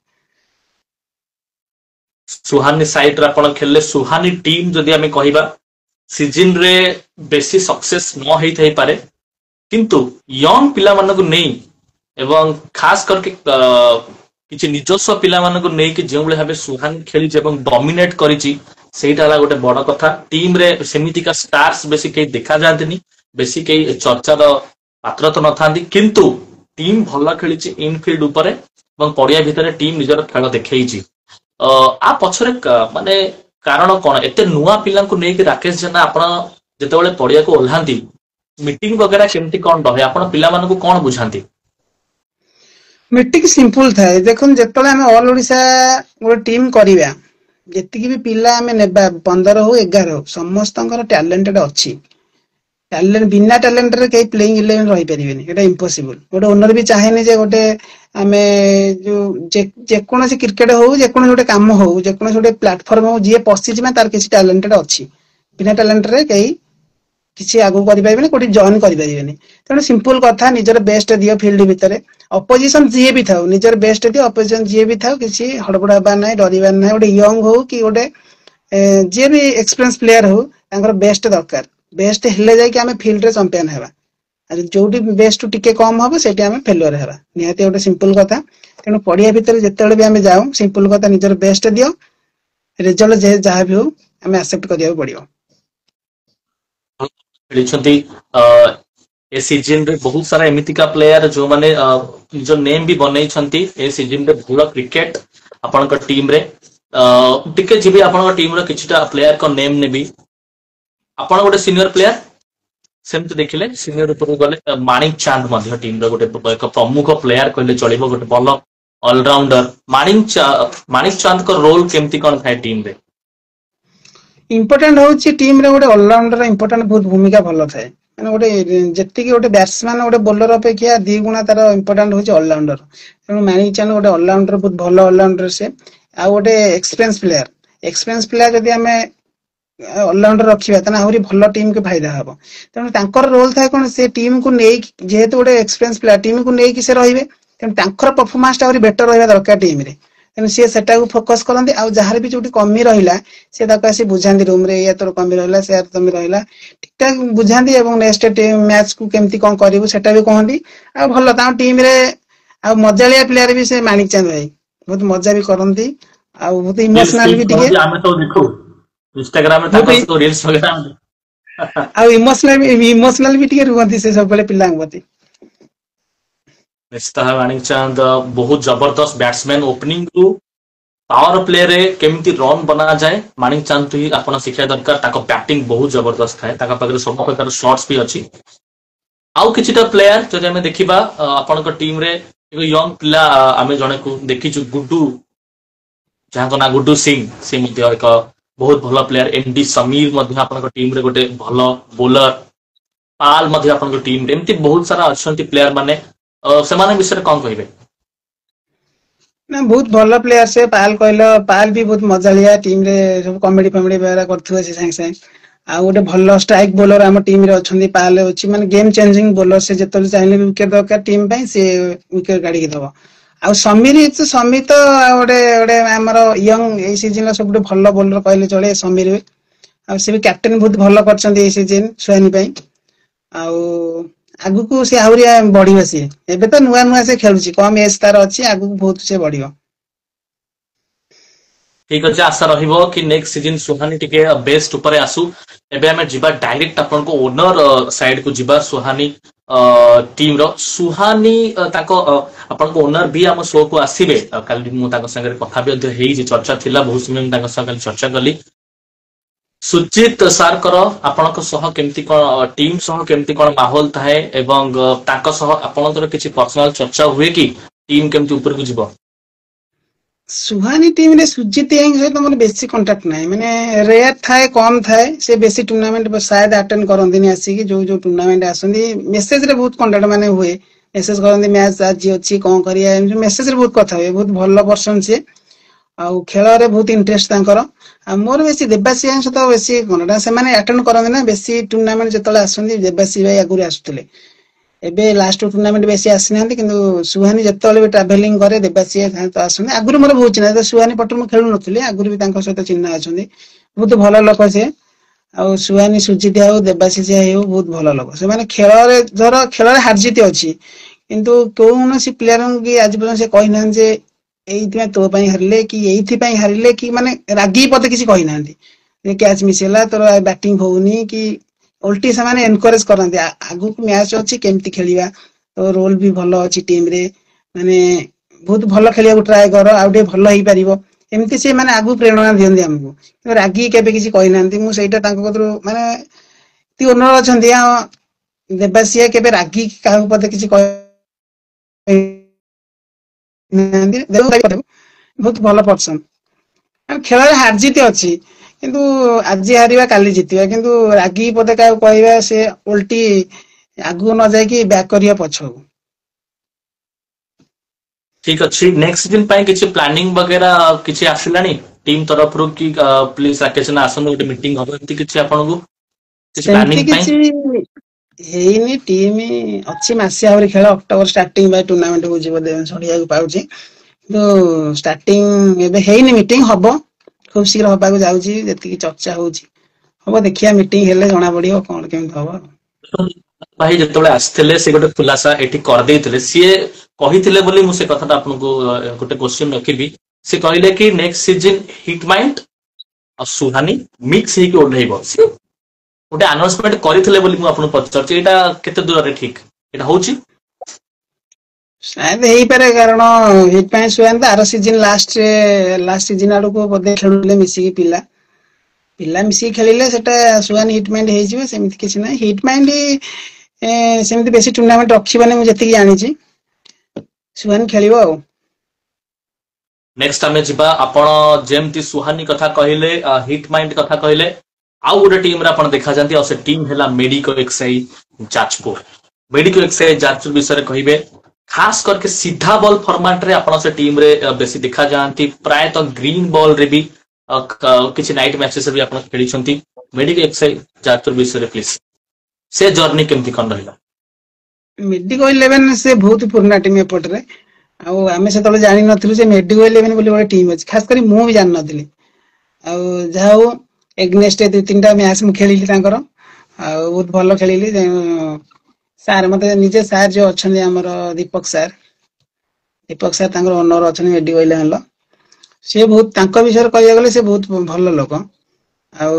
सुहानी साइड रे आपण खेलले सुहानी टीम जदि हमें कहिबा सीजन रे बेसी सक्सेस न हेई थई पारे किंतु यंग पिला मानन को नै एवं खास करके किछि निजस्व पिला मानन को नै कि जेउ भाबे सुहानी खेली एवं डोमिनेट करिछि सेटा ला गोटे बड़ कथा टीम रे सेमिति का स्टार्स बेसी के देखा जांतनी बेसी के चर्चा रो पात्र तो नथांती किंतु टीम भल खेली इनफिल्ड ऊपर एवं पड़िया भितर टीम निजर खेल देखई आ पछरे माने कारण कोन एते नुवा पिला को नै कि राकेश जेना आपण जते बेले पड़िया को ओल्हांती मीटिंग वगैरह केमती कोन रहे आपण पिला माने को कोन बुझांती मीटिंग सिंपल थाए देखन जतले हम ऑल ओडिसा गोटे टीम करिया जेतिकी भी पिला हमें नेबा 15 हो 11 हो समस्तंकर टैलेंटेड अछि टैलेंट बिना टैलेंट रे कई प्लेइंग 11 रही परिबेनी एटा इम्पॉसिबल गोटे ओनर भी चाहेनी जे गोटे हमें जो जे कोन से क्रिकेट हो जे कोन गोटे काम हो जे कोन गोटे प्लेटफार्म हो जे पसिज में तार किसी टैलेंटेड अछि बिना टैलेंट रे कई किसी आगु करि पाइबेनी कोठी जॉइन करि परिबेनी तने सिंपल कथा निजर बेस्ट दियो फील्ड भीतर ऑपोजिशन जे भी थाउ निजर बेस्ट दियो ऑपोजिशन जे भी थाउ किसी हड़बड़ा बा नै डरिबा नै गोटे यंग हो कि गोटे जे भी एक्सपीरियंस प्लेयर हो तांकर बेस्ट दरकार बेस्ट हेले जाय कि हमें फील्ड रे चैंपियन हेबा आ जोटी बेस्ट टिके कम होबो सेटी हमें फेलियर हेबा निहाती गोटे सिंपल कथा तेनु पड़िया भीतर जेतेले भी हमें जाऊ सिंपल कथा निजर बेस्ट दियो रिजल्ट जे जहा भी हो हमें एक्सेप्ट करिया पड़ियो खेलिछंती ए सीजन रे बहुत सारा एमितिका प्लेयर जो माने जो नेम भी बनै छंती ए सीजन रे भूला क्रिकेट आपन का टीम रे टिके जिबी आपन का टीम रे किछटा प्लेयर को नेम नेबी आपन गोटे सीनियर प्लेयर सेमते देखिले सीनियर ऊपर गले माणिक चांद मध्य टीम रे गोटे एक प्रमुख प्लेयर कहले चलिबो गोटे बॉल ऑलराउंडर माणिक चांद को रोल केमती कोन थाए टीम रे इंपोर्टेंट होची टीम रे गोटे ऑलराउंडर इंपोर्टेंट बहुत भूमिका भलो थाए माने गोटे जेति कि गोटे बैट्समैन गोटे बॉलर अपेक्षा 2 गुना तार इंपोर्टेंट होची ऑलराउंडर तेनु माणिक चांद गोटे ऑलराउंडर बहुत भलो ऑलराउंडर से आ गोटे एक्सपीरियंस प्लेयर जदी हमें ऑलराउंडर रखिबा तना आहुरी भलो टीम के फायदा हबो तेनु तांकर रोल थाए कोन से टीम को नै जेहेतु गोटे एक्सपीरियंस प्लेयर टीम को नै कि से रहिबे तेनु तांकर परफॉर्मेंस आहुरी बेटर रहबा दरकार टीम रे तेनु से सेटा को फोकस करंती आ जहार भी जोटी कमी रहिला से ताको आसी बुझांती रूम रे या तोर कमी रहिला से यार तमी रहिला ठीक ठाक बुझांती एवं नेक्स्ट टीम मैच को केमती कोन करिवु सेटा भी कहंती आ भलो ता टीम रे आ मजालिया प्लेयर भी से माणिक चांद भाई बहुत मजा भी करंती आ बहुत इमोशनल भी टिके हमें तो देखो इंस्टाग्राम में ताको रील्स वगैरह आ इमोशनल भी टिके रुवंती से सब बेले पिलांग बती निश्चित भाव माणिक चांद बहुत जबरदस्त batsman opening to power play रे केमती रन बना जाए माणिक चांद तो ही आपण शिक्षा दरकार ताको बैटिंग बहुत जबरदस्त थाए ताका पाखरे सब प्रकार शॉट्स भी अछि आउ किछिटा प्लेयर जदि हमें देखिबा आपण को टीम रे एगो यंग पिला हमें जने को देखिछु गुड्डू जहां को ना गुड्डू सिंह से मध्ये एक बहुत भलो प्लेयर एमडी समीर मध्ये आपण को टीम रे गोटे भलो बॉलर पाल मध्ये आपण को टीम रे एमती बहुत सारा अछंती प्लेयर माने ସେମାନେ ବିଷୟରେ କଣ କହିବେ? ନା ବହୁତ ଭଲ ପ୍ଲେୟାର ସେ ପାଲ କହିଲ ପାଲ ବି ବହୁତ ମଜାଳିଆ ଟିମ ରେ ସବୁ କମେଡି ଫମେଡି ବେରା କରୁଥିବ ସେ ସାଙ୍ଗେ ସାଙ୍ଗେ ଆଉ ଗୋଟେ ଭଲ ଷ୍ଟ୍ରାଇକ ବୋଲର ଆମ ଟିମ ରେ ଅଛନ୍ତି ପାଲ ଅଛି ମାନେ ଗେମ ଚେଞ୍ଜିଂ ବୋଲର ସେ ଯେତେବେଳେ ଚାହିଁଲେ ୱିକେଟ ଦରକାର ଟିମ ପାଇଁ ସେ ୱିକେଟ କାଢିକି ଦବ ଆଉ ସମୀର ତ ଆଉ ଗୋଟେ ଗୋଟେ ଆମର ୟଙ୍ଗ ଏଇ ସିଜିନ ର ସବୁଠୁ ଭଲ ବୋଲର କହିଲେ ଚଳେ ସମୀର ଆଉ ସେ ବି କ୍ୟାପ୍ଟେନ ବହୁତ ଭଲ କରିଛନ୍ତି ଏଇ ସିଜିନ ସୁହାନୀ ପାଇଁ ଆଉ ଆଗକୁ ସେ ଆହୁରି ବଢିବ ସିଏ ଏବେ ତ ନୂଆ ନୂଆ ସେ ଖେଳୁଛି କମ ଏଜ ତାର ଅଛି ଆଗକୁ ବହୁତ ସେ ବଢିବ। ଠିକ ଅଛି ଆଶା ରହିବ କି ନେକ୍ସଟ ସିଜନ ସୁହାନୀ ଟିକେ ବେଷ୍ଟ ଉପରେ ଆସୁ। ଏବେ ଆମେ ଯିବା ଡାଇରେକ୍ଟ ଆପଣଙ୍କ ଓନର ସାଇଡ କୁ ଯିବା ସୁହାନୀ ଟିମ ର ସୁହାନୀ ତାଙ୍କ ଆପଣଙ୍କ ଓନର ବି ଆମ ଶୋ କୁ ଆସିବେ କାଲି ମୁଁ ତାଙ୍କ ସାଙ୍ଗରେ କଥା ବି ମଧ୍ୟ ହେଇଛି ଚର୍ଚ୍ଚା ଥିଲା ବହୁତ ସମୟ ମୁଁ ତାଙ୍କ ସହ କାଲି ଚର୍ଚ୍ଚା କଲି। ସୁଜିତ ସାର୍ଙ୍କର ଆପଣଙ୍କ ସହ କେମିତି କଣ ଟିମ୍ ସହ କେମିତି କଣ ମାହୋଲ ଥାଏ ଏବଂ ତାଙ୍କ ସହ ଆପଣଙ୍କର କିଛି ପର୍ସନାଲ ଚର୍ଚ୍ଚା ହୁଏ କି ଟିମ୍ କେମିତି ଉପରକୁ ଯିବ? ସୁହାନୀ ଟିମ ରେ ସୁଜିତ ସହିତ ମୋର ବେଶୀ କଣ୍ଟାକ୍ଟ ନାହିଁ ମାନେ ରେୟାର ଥାଏ କମ ଥାଏ ସେ ବେଶୀ ଟୁର୍ଣ୍ଣାମେଣ୍ଟ ସାୟଦ ଆଟେଣ୍ଡ କରନ୍ତିନି ଆସିକି ଯୋଉ ଟୁର୍ଣ୍ଣାମେଣ୍ଟ ଆସନ୍ତି ମେସେଜ ରେ ବହୁତ କଣ୍ଟାକ୍ଟ ମାନେ ହୁଏ ମେସେଜ କରନ୍ତି ମ୍ୟାଚ ଆଜି ଅଛି କଣ କରିବା ଏମିତି ମେସେଜ ରେ ବହୁତ କଥା ହୁଏ ବହୁତ ଭଲ ପର୍ସନ ସିଏ ଆଉ ଖେଳରେ ବହୁତ ଇଣ୍ଟରେଷ୍ଟ ତାଙ୍କର ଆଉ ମୋର ବେଶୀ ଦେବାଶିଷ ସହିତ ବେଶୀ କଣଟା ସେମାନେ ଆଟେଣ୍ଡ କରନ୍ତି ନା ବେଶୀ ଟୁର୍ଣ୍ଣାମେଣ୍ଟ ଯେତେବେଳେ ଆସନ୍ତି ଦେବାଶୀ ଭାଇ ଆଗରୁ ଆସୁଥିଲେ ଏବେ ଲାଷ୍ଟ ଟୁର୍ଣ୍ଣାମେଣ୍ଟ ବେଶୀ ଆସିନାହାନ୍ତି କିନ୍ତୁ ସୁହାନୀ ଯେତେବେଳେ ବି ଟ୍ରାଭେଲିଂ କରେ ଦେବାଶିଷ ଆସନ୍ତି ଆଗରୁ ମୋର ବହୁତ ଚିହ୍ନା ସୁହାନୀ ପଟରୁ ମୁଁ ଖେଳୁନଥିଲି ଆଗରୁ ବି ତାଙ୍କ ସହିତ ଚିହ୍ନା ଅଛନ୍ତି ବହୁତ ଭଲ ଲୋକ ସିଏ ଆଉ ସୁହାନୀ ସୁଜିତ ହଉ ଦେବାଶିଷ ହଉ ବହୁତ ଭଲ ଲୋକ ସେମାନେ ଖେଳରେ ଧର ଖେଳରେ ହାରଜିତ ଅଛି କିନ୍ତୁ କୌଣସି ପ୍ଲେୟରଙ୍କୁ କି ଆଜି ପର୍ଯ୍ୟନ୍ତ ସେ କହିନାହାନ୍ତି ଯେ ଏଇଥିପାଇଁ ତୋ ପାଇଁ ହାରିଲେ କି ଏଇଥିପାଇଁ ହାରିଲେ କି ମାନେ ରାଗି ପଦେ କିଛି କହିନାହାନ୍ତି କ୍ୟାଚ ମିସ୍ ହେଲା ତୋର ବ୍ୟାଟିଂ ହଉନି କି ଓଲଟି ସେମାନେ ଏନକରେଜ କରନ୍ତି ଆଗକୁ ମ୍ୟାଚ ଅଛି କେମିତି ଖେଳିବା ତ ରୋଲ ବି ଭଲ ଅଛି ଟିମ ରେ ମାନେ ବହୁତ ଭଲ ଖେଳିବାକୁ ଟ୍ରାଏ କର ଆଉ ଟିକେ ଭଲ ହେଇପାରିବ ଏମିତି ସେ ମାନେ ଆଗକୁ ପ୍ରେରଣା ଦିଅନ୍ତି ଆମକୁ ରାଗି କେବେ କିଛି କହିନାହାନ୍ତି ମୁଁ ସେଇଟା ତାଙ୍କ କତରୁ ମାନେ ଓନର ଅଛନ୍ତି ଆ ଦେବାଶିଷ କେବେ ରାଗି କାହାକୁ ପଦେ କିଛି ବହୁତ ଭଲ ପର୍ସନ ଖେଳରେ ହାରଜିତ ଅଛି କିନ୍ତୁ ଆଜି ହାରିବା କାଲି ଜିତିବା କିନ୍ତୁ ରାଗି ପଦେ କାହାକୁ କହିବା ସେ ଓଲଟି ଆଗକୁ ନ ଯାଇକି ବ୍ୟାକ୍ କରିବା ପଛକୁ ଠିକ ଅଛି ନେକ୍ସଟ ସିଜନ ପାଇଁ କିଛି ପ୍ଲାନିଂ ବଗେରା କିଛି ଆସିଲାଣି ଟିମ୍ ତରଫରୁ କି ପ୍ଲିଜ ରାକେଶ ଆସନ୍ତୁ ଗୋଟେ ମିଟିଂ ହବ ଏମିତି କିଛି ଆପଣଙ୍କୁ କିଛି ସେମିତି ପ୍ଲାନିଂ ପାଇଁ? କିଛି ହେଇନି ଟିମ ଅଛି ମାସେ ଆହୁରି ଖେଳ ଅକ୍ଟୋବର ଷ୍ଟାର୍ଟିଂ ଟୁର୍ଣ୍ଣାମେଣ୍ଟ ହଉଛି ବୋଧେ ଶୁଣିବାକୁ ପାଉଛି କିନ୍ତୁ ଷ୍ଟାର୍ଟିଂ ଏବେ ହେଇନି ମିଟିଂ ହବ ଖୁବ ଶୀଘ୍ର ହବାକୁ ଯାଉଛି ଯେତିକି ଚର୍ଚ୍ଚା ହଉଛି ହବ ଦେଖିବା ମିଟିଂ ହେଲେ ଜଣା ପଡିବ କଣ କେମିତି ହବ ଭାଇ ଯେତେବେଳେ ଆସିଥିଲେ ସେ ଗୋଟେ ଖୁଲାସା ଏଠି କରିଦେଇଥିଲେ ସିଏ କହିଥିଲେ ବୋଲି ମୁଁ ସେ କଥାଟା ଆପଣଙ୍କୁ ଗୋଟେ କ୍ୱେଶ୍ଚିନ୍ ରଖିବି ସେ କହିଲେ କି ନେକ୍ସଟ ସିଜନ ହିଟ୍ ମାଇଣ୍ଡ ଆଉ ସୁହାନୀ ମିକ୍ସ ହେଇକି ଓହ୍ଲେଇବ ସିଏ ଗୋଟେ ଆନାଉନ୍ସମେଣ୍ଟ କରିଥିଲେ ବୋଲି ମୁଁ ଆପଣଙ୍କୁ ପଚାରୁଛି ଏଇଟା କେତେ ଦୂରରେ ଠିକ ଏଇଟା ହଉଛି? ସାୟଦ ହେଇପାରେ କାରଣ ଏଇଥିପାଇଁ ସୁହାନୀ ଆର ସିଜନ ଲାଷ୍ଟ ସିଜନ ଆଡକୁ ବୋଧେ ଖେଳୁଥିଲେ ମିଶିକି ପିଲା ମିଶିକି ଖେଳିଲେ ସେଟା ସୁହାନୀ ହିଟ ମାଇଣ୍ଡ ହେଇଯିବ ସେମିତି କିଛି ନାହିଁ ହିଟ ମାଇଣ୍ଡ ସେମିତି ବେଶୀ ଟୁର୍ଣ୍ଣାମେଣ୍ଟ ରଖିବନି ମୁଁ ଯେତିକି ଜାଣିଛି ସୁହାନୀ ଖେଳିବ ଆଉ ନେକ୍ସଟ ଆମେ ଯିବା ଆପଣ ଯେମିତି ସୁହାନୀ କଥା କହିଲେ ହିଟ୍ ମାଇଣ୍ଡ କଥା କହିଲେ ଆଉ ଗୋଟେ ଟିମରେ ଆପଣ ଦେଖାଯାନ୍ତି ଆଉ ସେ ଟିମ୍ ହେଲା ମେଡିକୋ ଏକ୍ସାଇ ଯାଜପୁର ମେଡିକୋ ଏକ୍ସାଇ ଯାଜପୁର ବିଷୟରେ କହିବେ ଖାସ କରିକି ସିଧା ବଲ୍ ଫର୍ମାଟ ରେ ଆପଣ ସେ ଟିମ ରେ ବେଶୀ ଦେଖାଯାଆନ୍ତି ପ୍ରାୟତଃ ଗ୍ରୀନ ବଲ ରେ ବି କିଛି ନାଇଟ୍ ମ୍ୟାଚେସ୍ ବି ଆପଣ ଖେଳିଛନ୍ତି ମେଡିକୋ ଏକ୍ସାଇ ଯାଜପୁର ବିଷୟରେ ପ୍ଲିଜ ସେ ଜର୍ଣ୍ଣି କେମିତି କଣ ରହିଲା? ମେଡିକୋ ଇଲେଭେନ ସେ ବହୁତ ପୁରୁଣା ଟିମ୍ ଏପଟରେ ଆଉ ଆମେ ସେତେବେଳେ ଜାଣିନଥିଲୁ ଯେ ମେଡିକୋ ଇଲେଭେନ ବୋଲି ଗୋଟେ ଟିମ୍ ଅଛି ଖାସ କରି ମୁଁ ବି ଜାଣିନଥିଲି ଆଉ ଯାହା ହଉ ଏଗନେଷ୍ଟ 2-3ଟା ମ୍ୟାଚ ମୁଁ ଖେଳିଲି ତାଙ୍କର ଆଉ ବହୁତ ଭଲ ଖେଳିଲି ସାର୍ ମତେ ନିଜେ ସାର୍ ଯୋଉ ଅଛନ୍ତି ଆମର ଦୀପକ ସାର୍ ତାଙ୍କର ଓନର ଅଛନ୍ତି ମେଡିକୋ ଇଲେଭେନ ର ସିଏ ବହୁତ ତାଙ୍କ ବିଷୟରେ କହିବାକୁ ଗଲେ ସେ ବହୁତ ଭଲ ଲୋକ ଆଉ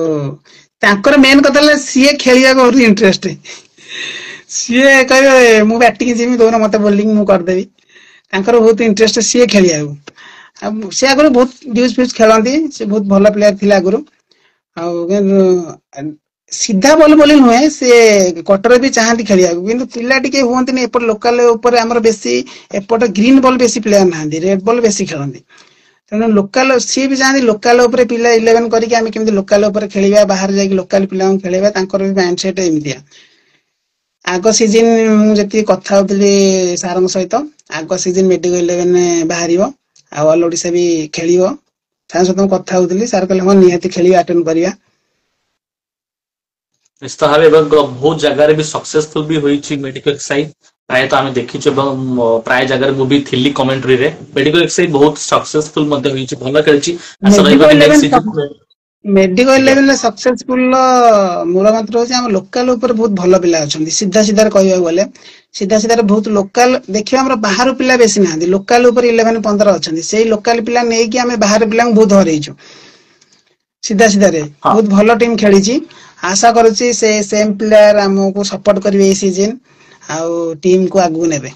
ତାଙ୍କର ମେନ୍ କଥା ହେଲା ସିଏ ଖେଳିବାକୁ ବହୁତ ଇଣ୍ଟରେଷ୍ଟ ସିଏ କହିବେ ମୁଁ ବ୍ୟାଟିଂ ଯିବି ଦଉନ ମତେ ବୋଲିଂ ମୁଁ କରିଦେବି ତାଙ୍କର ବହୁତ ଇଣ୍ଟରେଷ୍ଟ ସିଏ ଖେଳିବାକୁ ଆଉ ସେ ଆଗରୁ ବହୁତ ଡିଉଜ୍ ଫିଉଜ୍ ଖେଳନ୍ତି ସେ ବହୁତ ଭଲ ପ୍ଲେୟାର ଥିଲେ ଆଗରୁ ଆଉ ସିଧା ବଲ ବୋଲି ନୁହେଁ ସେ କଟର ବି ଚାହାନ୍ତି ଖେଳିବାକୁ କିନ୍ତୁ ପିଲା ଟିକେ ହୁଅନ୍ତିନି ଏପଟେ ଲୋକାଲ ଉପରେ ଆମର ବେଶୀ ଏପଟେ ଗ୍ରୀନ ବଲ୍ ବେଶୀ ପ୍ଲେୟାର ନାହାନ୍ତି ରେଡ୍ ବଲ୍ ବେଶୀ ଖେଳନ୍ତି ତେଣୁ ଲୋକାଲ ସିଏ ବି ଚାହାନ୍ତି ଲୋକାଲ ଉପରେ ପିଲା ଇଲେଭେନ କରିକି ଆମେ କେମିତି ଲୋକାଲ ଉପରେ ଖେଳିବା ବାହାରେ ଯାଇକି ଲୋକାଲ ପିଲାଙ୍କୁ ଖେଳେଇବା ତାଙ୍କର ବି ମାଇଣ୍ଡ ସେଟ୍ ଏମିତିଆ ଆଗ ସିଜିନ୍ ମୁଁ ଯେତିକି କଥା ହଉଥିଲି ସାରଙ୍କ ସହିତ, ଆଗ ସିଜିନ୍ ମେଡିକଲ 11 ବାହାରିବ ଆଉ ଅଲ ଓଡିଶା ବି ଖେଳିବ। ସାରଙ୍କ ସହିତ ମୁଁ କଥା ହଉଥିଲି, ସାର୍ କହିଲେ ହଁ ନିହାତି ଖେଳିବା, ଆଟେଣ୍ଡ କରିବା। ନିଶ୍ଚିତ ଭାବେ ଏବଂ ବହୁତ ଜାଗାରେ ବି ସକ୍ସେସଫୁଲ ବି ହୋଇଛି ମେଡିକାଲ ଏକ୍ସରସାଇଜ। ପ୍ରାୟତଃ ଆମେ ଦେଖିଛୁ ଏବଂ ପ୍ରାୟ ଜାଗାରେ ମୁଁ ବି ଥିଲି କମେଣ୍ଟ୍ରିରେ। ମେଡିକାଲ ଏକ୍ସରସାଇଜ ବହୁତ ସକ୍ସେସଫୁଲ ମଧ୍ୟ ହୋଇଛି, ଭଲ ଖେଳିଛି। ଆଶା ରହିବ କି ନେକ୍ସଟ ସିଜିନ୍ ମେଡିକଲ ଆଜ୍ଞା 11 ସକ୍ସେସଫୁଲ ମୂଳ ମନ୍ତ୍ର ହଉଛି ଆମ ଲୋକାଲ ଉପରେ ବହୁତ ଭଲ ପିଲା ଅଛନ୍ତି। ସିଧା ସିଧାରେ କହିବାକୁ ଗଲେ ସିଧା ସିଧାରେ ବହୁତ ଲୋକାଲ ଦେଖିବା, ଆମର ବାହାର ପିଲା ବେଶୀ ନାହାନ୍ତି, ଲୋକାଲ ଉପରେ 11-15 ଅଛନ୍ତି। ସେଇ ଲୋକାଲ ପିଲା ନେଇକି ଆମେ ବାହାର ପିଲାଙ୍କୁ ବହୁତ ହରେଇଛୁ। ସିଧା ସିଧାରେ ହଁ ବହୁତ ଭଲ ଟିମ୍ ଖେଳିଛି। ଆଶା କରୁଛି ସେ ସେମ୍ ପ୍ଲେୟାର ଆମକୁ ସପୋର୍ଟ କରିବେ ଏଇ ସିଜିନ୍ ଆଉ ଟିମ୍ କୁ ଆଗକୁ ନେବେ।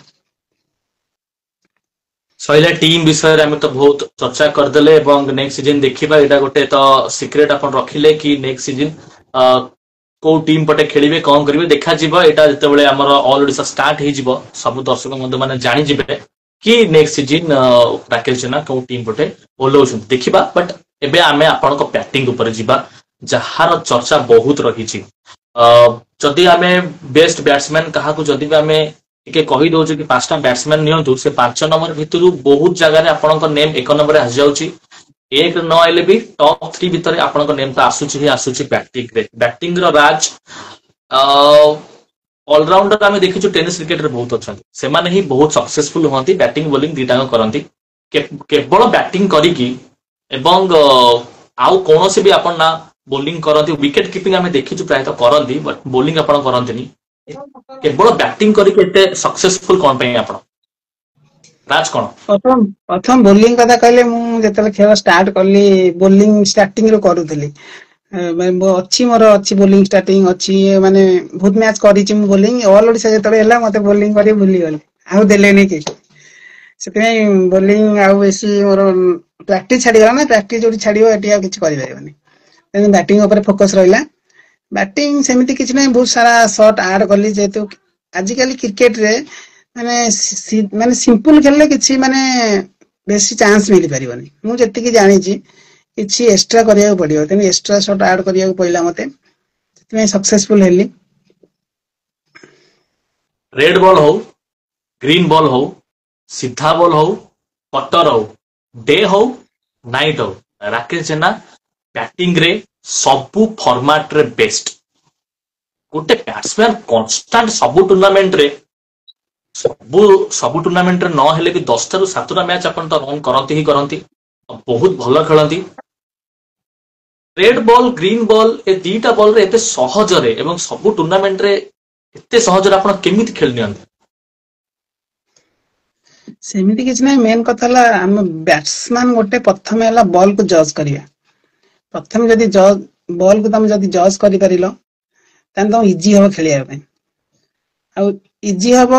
ସଇଲା ଟିମ୍ ବିଷୟରେ ଆମେ ତ ବହୁତ ଚର୍ଚ୍ଚା କରିଦେଲେ ଏବଂ ନେକ୍ସଟ ସିଜିନ୍ ଦେଖିବା। ଏଇଟା ଗୋଟେ ତ ସିକ୍ରେଟ ଆପଣ ରଖିଲେ କି ନେକ୍ସଟ ସିଜିନ୍ କୋଉ ଟିମ୍ ପଟେ ଖେଳିବେ, କଣ କରିବେ ଦେଖାଯିବ। ଏଇଟା ଯେତେବେଳେ ଆମର ଅଲ୍ ଓଡିଶା ଷ୍ଟାର୍ଟ ହେଇଯିବ, ସବୁ ଦର୍ଶକ ବନ୍ଧୁ ମାନେ ଜାଣିଯିବେ କି ନେକ୍ସଟ ସିଜିନ୍ ରାକେଶ ଜେନା କୋଉ ଟିମ୍ ପଟେ ଓହ୍ଲଉଛନ୍ତି, ଦେଖିବା। ବଟ୍ ଏବେ ଆମେ ଆପଣଙ୍କ ବ୍ୟାଟିଂ ଉପରେ ଯିବା, ଯାହାର ଚର୍ଚ୍ଚା ବହୁତ ରହିଛି। ଯଦି ଆମେ ବେଷ୍ଟ ବ୍ୟାଟ୍ସମ୍ୟାନ କାହାକୁ ଯଦି ବି ଆମେ ଟିକେ କହିଦଉଛୁ କି 5ଟା ବ୍ୟାଟ୍ସମ୍ୟାନ ନିଅନ୍ତୁ, ସେ 5 ନମ୍ବର ଭିତରୁ ବହୁତ ଜାଗାରେ ଆପଣଙ୍କ ନେମ୍ 1 ନମ୍ବରରେ ଆସିଯାଉଛି। 1 ନ ଆଇଲେ ବି ଟପ୍ 3 ଭିତରେ ଆପଣଙ୍କ ନେମ୍ ତ ଆସୁଛି ହିଁ ଆସୁଛି ବ୍ୟାଟିଂରେ। ବ୍ୟାଟିଂର ରାଜ ଅଲରାଉଣ୍ଡର ଆମେ ଦେଖିଛୁ ଟେନିସ କ୍ରିକେଟରେ ବହୁତ ଅଛନ୍ତି, ସେମାନେ ହିଁ ବହୁତ ସକ୍ସେସଫୁଲ ହୁଅନ୍ତି, ବ୍ୟାଟିଂ ବୋଲିଂ ଦିଟାଙ୍କ କରନ୍ତି। କେବଳ ବ୍ୟାଟିଂ କରିକି ଏବଂ ଆଉ କୌଣସି ବି ଆପଣ ନା ବୋଲିଂ କରନ୍ତି, ୱିକେଟ କିପିଂ ଆମେ ଦେଖିଛୁ ପ୍ରାୟତଃ କରନ୍ତି, ବଟ୍ ବୋଲିଂ ଆପଣ କରନ୍ତିନି। କେବଳ ବ୍ୟାଟିଂ କରିକି ଏତେ ସକ୍ସେସଫୁଲ କଣ ପାଇଁ ଆପଣ, ରାଜ କଣ? ପ୍ରଥମ ବୋଲିଂ କଥା କହିଲେ, ମୁଁ ଯେତେବେଳେ ଖେଳ ଷ୍ଟାର୍ଟ କଲି ବୋଲିଂ ଷ୍ଟାର୍ଟିଂ ରୁ କରୁଥିଲି। ମୋର ଅଛି ବୋଲିଂ ଷ୍ଟାର୍ଟିଂ ଅଛି, ମାନେ ବହୁତ ମ୍ୟାଚ୍ କରିଛି ମୁଁ ବୋଲିଂ। ଅଲ୍ ଓଡିଶା ଯେତେବେଳେ ହେଲା ମତେ ବୋଲିଂ କରି ଭୁଲିଗଲି, ଆଉ ଦେଲେନି କେହି। ସେଥିପାଇଁ ବୋଲିଂ ଆଉ ବେଶୀ ମୋର ପ୍ରାକ୍ଟିସ ଛାଡିଗଲା ନା, ପ୍ରାକ୍ଟିସ ଯୋଉଠି ଛାଡିବ ଏଠି ଆଉ କିଛି କରିପାରିବନି। ତେଣୁ ବ୍ୟାଟିଂ ଉପରେ ଫୋକସ ରହିଲା। ବ୍ୟାଟିଂ ସେମିତି କିଛି ନାହିଁ, ବହୁତ ସାରା ସଟ୍ ଆଡ୍ କଲି, ଯେହେତୁ ଆଜିକାଲି କ୍ରିକେଟରେ ମାନେ ସିମ୍ପଲ ଖେଳିଲେ କିଛି ମାନେ ବେଶୀ ଚାନ୍ସ ମିଳିପାରିବନି। ମୁଁ ଯେତିକି ଜାଣିଛି କିଛି ଏକ୍ସଟ୍ରା କରିବାକୁ ପଡିବ, ତେଣୁ ଏକ୍ସଟ୍ରା ସଟ୍ ଆଡ୍ କରିବାକୁ ପଡିଲା ମତେ, ସେଥିପାଇଁ ସକ୍ସେସଫୁଲ ହେଲି। ରେଡ୍ ବଲ୍ ହଉ, ଗ୍ରୀନ ବଲ୍ ହଉ, ସିଧା ବଲ୍ ହଉ, କଟର ହଉ, ଡେ ହଉ, ନାଇଟ୍ ହଉ, ରାକେଶ ଜେନା ବ୍ୟାଟିଂରେ ସବୁ ଫର୍ମାଟରେ ବେଷ୍ଟ। ଗୋଟେ ବ୍ୟାଟ୍ସମ୍ୟାନ କନଷ୍ଟାଣ୍ଟ ସବୁ ଟୁର୍ଣ୍ଣାମେଣ୍ଟରେ ସବୁ ଟୁର୍ଣ୍ଣାମେଣ୍ଟରେ ନହେଲେ ବି 10ଟାରୁ 7ଟା ମ୍ୟାଚ୍ ଆପଣ ତ ରନ୍ କରନ୍ତି ହିଁ କରନ୍ତି, ବହୁତ ଭଲ ଖେଳନ୍ତି। ରେଡ୍ ବଲ୍ ଗ୍ରୀନ ବଲ୍ ଏ ଦିଟା ବଲରେ ଏତେ ସହଜରେ ଏବଂ ସବୁ ଟୁର୍ଣ୍ଣାମେଣ୍ଟରେ ଏତେ ସହଜରେ ଆପଣ କେମିତି ଖେଳି ନିଅନ୍ତି? ସେମିତି କିଛି ନାହିଁ, ମେନ୍ କଥା ହେଲା ଆମ ବ୍ୟାଟ୍ସମ୍ୟାନ ଗୋଟେ ପ୍ରଥମେ ହେଲା ବଲ୍ କୁ ଜଜ୍ କରିବା। ପ୍ରଥମେ ଯଦି ବଲ୍ କୁ ତମେ ଯଦି ଜଜ୍ କରିପାରିଲ, ତାହେଲେ ତମକୁ ଇଜି ହବ ଖେଳିବା ପାଇଁ। ଆଉ ଇଜି ହବ,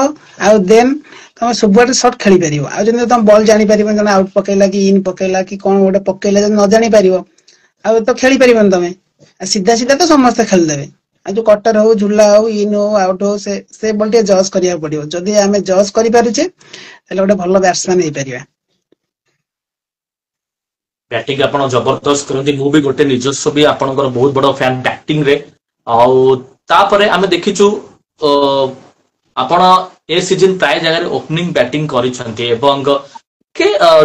ଆଉ ଦେନ୍ ତମେ ସବୁଆଡେ ସଟ୍ ଖେଳି ପାରିବ। ଆଉ ଯଦି ତମେ ବଲ୍ ଜାଣିପାରିବନି, ଜଣେ ଆଉଟ୍ ପକେଇଲା କି ଇନ୍ ପକେଇଲା କି କଣ ଗୋଟେ ପକେଇଲା, ଯଦି ନ ଜାଣି ପାରିବ ଆଉ ତ ଖେଳି ପାରିବନି ତମେ। ଆଉ ସିଧା ସିଧା ତ ସମସ୍ତେ ଖେଳିଦେବେ, ଆଉ ଯୋଉ କଟର ହଉ, ଝୁଲା ହଉ, ଇନ୍ ହଉ, ଆଉଟ୍ ହଉ, ସେ ବଲ୍ ଟିକେ ଜଜ୍ କରିବାକୁ ପଡିବ। ଯଦି ଆମେ ଜଜ୍ କରିପାରୁଛେ ତାହେଲେ ଗୋଟେ ଭଲ ବ୍ୟାଟ୍ସମ୍ୟାନ ହେଇପାରିବା। ବ୍ୟାଟିଂ ଆପଣ ଜବରଦସ୍ତ କରନ୍ତି, ମୁଁ ବି ଗୋଟେ ନିଜସ୍ୱ ବି ଆପଣଙ୍କର ବହୁତ ବଡ ଫ୍ୟାନ ବ୍ୟାଟିଂରେ। ଆଉ ତାପରେ ଆମେ ଦେଖିଛୁ ଆପଣ ଏ ସିଜିନ୍ ପ୍ରାୟ ଜାଗାରେ ଓପନିଂ ବ୍ୟାଟିଂ କରିଛନ୍ତି ଏବଂ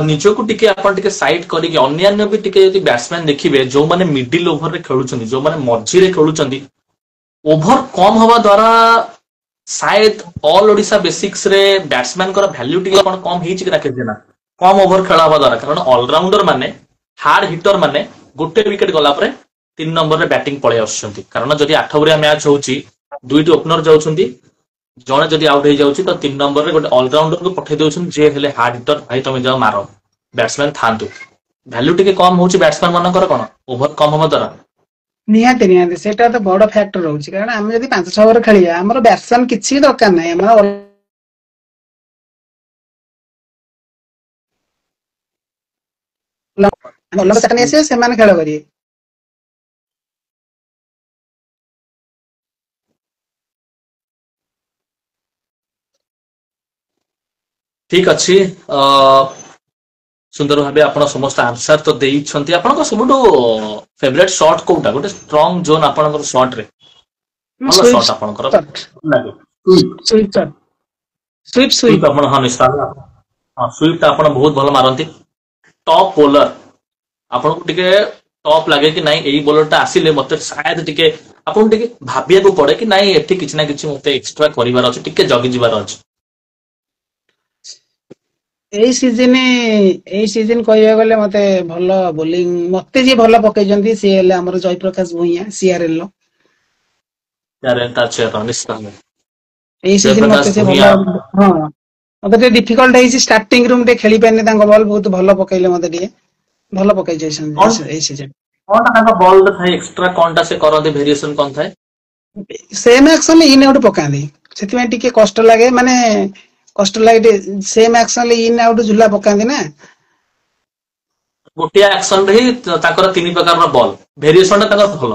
ନିଜକୁ ଟିକେ ଆପଣ ଟିକେ ସାଇଡ୍ କରିକି ଅନ୍ୟାନ୍ୟ ବି ଟିକେ ଯଦି ବ୍ୟାଟ୍ସମ୍ୟାନ ଦେଖିବେ, ଯୋଉମାନେ ମିଡିଲ ଓଭରରେ ଖେଳୁଛନ୍ତି, ଯୋଉମାନେ ମଝିରେ ଖେଳୁଛନ୍ତି, ଓଭର କମ୍ ହବା ଦ୍ୱାରା ସାୟଦ ଅଲ୍ ଓଡିଶା ବେସିକ୍ସରେ ବ୍ୟାଟ୍ସମ୍ୟାନଙ୍କର ଭ୍ୟାଲ୍ୟୁ ଟିକେ କଣ କମ୍ ହେଇଛି କି ରାକେଶ ଜେନା? କମ୍ ଓଭର ଖେଳ ହବା ଦ୍ୱାରା, କାରଣ ଅଲରାଉଣ୍ଡର ମାନେ ହାର୍ଡ ହିଟର ମାନେ ଗୋଟେ ୱିକେଟ ଗଲା ପରେ 3 ନମ୍ବରରେ ବ୍ୟାଟିଂ ପଳେଇ ଆସୁଛନ୍ତି। କାରଣ ଯଦି 8 ଓଭରିଆ ମ୍ୟାଚ୍ ହଉଛି, 2ଟି ଓପନର ଯାଉଛନ୍ତି, ଜଣେ ଯଦି ଆଉଟ୍ ହେଇଯାଉଛି ତ 3 ନମ୍ବରରେ ଗୋଟେ ଅଲରାଉଣ୍ଡରକୁ ପଠେଇ ଦଉଛନ୍ତି, ଯିଏ ହେଲେ ହାର୍ଡ ହିଟର, ଭାଇ ତମେ ଯାଅ ମାର, ବ୍ୟାଟ୍ସମ୍ୟାନ ଥାଆନ୍ତୁ। ଭ୍ୟାଲ୍ୟୁ ଟିକେ କମ୍ ହଉଛି ବ୍ୟାଟ୍ସମ୍ୟାନ ମାନଙ୍କର, କଣ ଓଭର କମ୍ ହବା ଦ୍ୱାରା? ନିହାତି ନିହାତି ସେଇଟା ତ ବଡ ଫ୍ୟାକ୍ଟର ରହୁଛି, କାରଣ ଆମେ ଯଦି 5-6 ଓଭର ଖେଳିବା, ଆମର ବ୍ୟାଟ୍ସମ୍ୟାନ କିଛି ଦରକାର ନାହିଁ, ଆମର ଭଲ ଆସିବେ, ସେମାନେ ଖେଳ କରିବେ। ଠିକ ଅଛି, ସୁନ୍ଦର ଭାବେ ଆପଣ ସମସ୍ତ ଆନ୍ସର ତ ଦେଇଛନ୍ତି। ଆପଣଙ୍କ ସବୁଠୁ ଫେଭରେଟ ସଟ୍ କୋଉଟା? ଗୋଟେ ଷ୍ଟ୍ରଙ୍ଗ ଜୋନ୍ ଆପଣଙ୍କର ସଟ୍ ରେ, ଭଲ ସଟ୍ ଆପଣଙ୍କର ସୁଇପ୍ ଲାଗେ? Sweep sweep shot, sweep sweep sweep. ଆପଣ ହଁ ନିଶ୍ଚୟ ହଁ ସୁଇପ ଟା ଆପଣ ବହୁତ ଭଲ ମାରନ୍ତି। ଟପ୍ ବୋଲର ଆପଣଙ୍କୁ ଟିକେ ଟପ୍ ଲାଗେ କି ନାଇଁ ଏଇ ବୋଲର ଟା ଆସିଲେ ମତେ ସାୟଦ ଟିକେ ଆପଣଙ୍କୁ ଟିକେ ଭାବିବାକୁ ପଡେ କି ନାଇଁ ଏଠି କିଛି ନା କିଛି ମତେ ଏକ୍ସଟ୍ରା କରିବାର ଅଛି, ଟିକେ ଜଗି ଯିବାର ଅଛି। ଏଇ ସିଜିନ ଏଇ ସିଜିନ କହିବାକୁ ଗଲେ ମତେ ଭଲ ବୋଲିଂ ମତେ ଯିଏ ଭଲ ପକେଇଛନ୍ତି ସିଏ ହେଲେ ଆମର ଜୟପ୍ରକାଶ ଭୂୟାଁ ସିଆରଏଲ ର। ତାର ନିଶ୍ଚିତ ଭାବେ ଏଇ ସିଜିନ ଜୟପ୍ରକାଶ ମତେ ସେ ଭୂୟାଁ ଭଲ ହଁ ମତେ ଟିକେ ଡିଫିକଲ୍ଟ ହେଇଛି ଷ୍ଟାର୍ଟିଂ ରୁ ମୁଁ ଟିକେ ଖେଳି ପାରିନି ତାଙ୍କ ବଲ୍ ବହୁତ ଭଲ ପକେଇଲେ ମତେ ଟିକେ ଭଲ କଣ ପକେଇଛନ୍ତି ଏଇ ସିଜିନ। କଣଟା ତାଙ୍କ ବଲରେ ଥାଏ ଏକ୍ସଟ୍ରା କଣଟା ସେ କରନ୍ତି ଭେରିଏସନ କଣ ଥାଏ? ସେମ୍ ଆକ୍ସନ ଇନ୍ ଆଉଟ୍ ପକାନ୍ତି ସେଥିପାଇଁ ଟିକେ କଷ୍ଟ ଲାଗେ ମାନେ କଷ୍ଟ ଲାଗେ ଟିକେ ସେମ୍ ଆକ୍ସନ ଇନ୍ ଆଉଟ୍ ଝୁଲା ପକାନ୍ତି ନା। ଗୋଟିଏ ଆକ୍ସନ ରେ ହିଁ ତାଙ୍କର ତିନି ପ୍ରକାରର ବଲ୍ ଭେରିଏସନ ଟା ତାଙ୍କର ଭଲ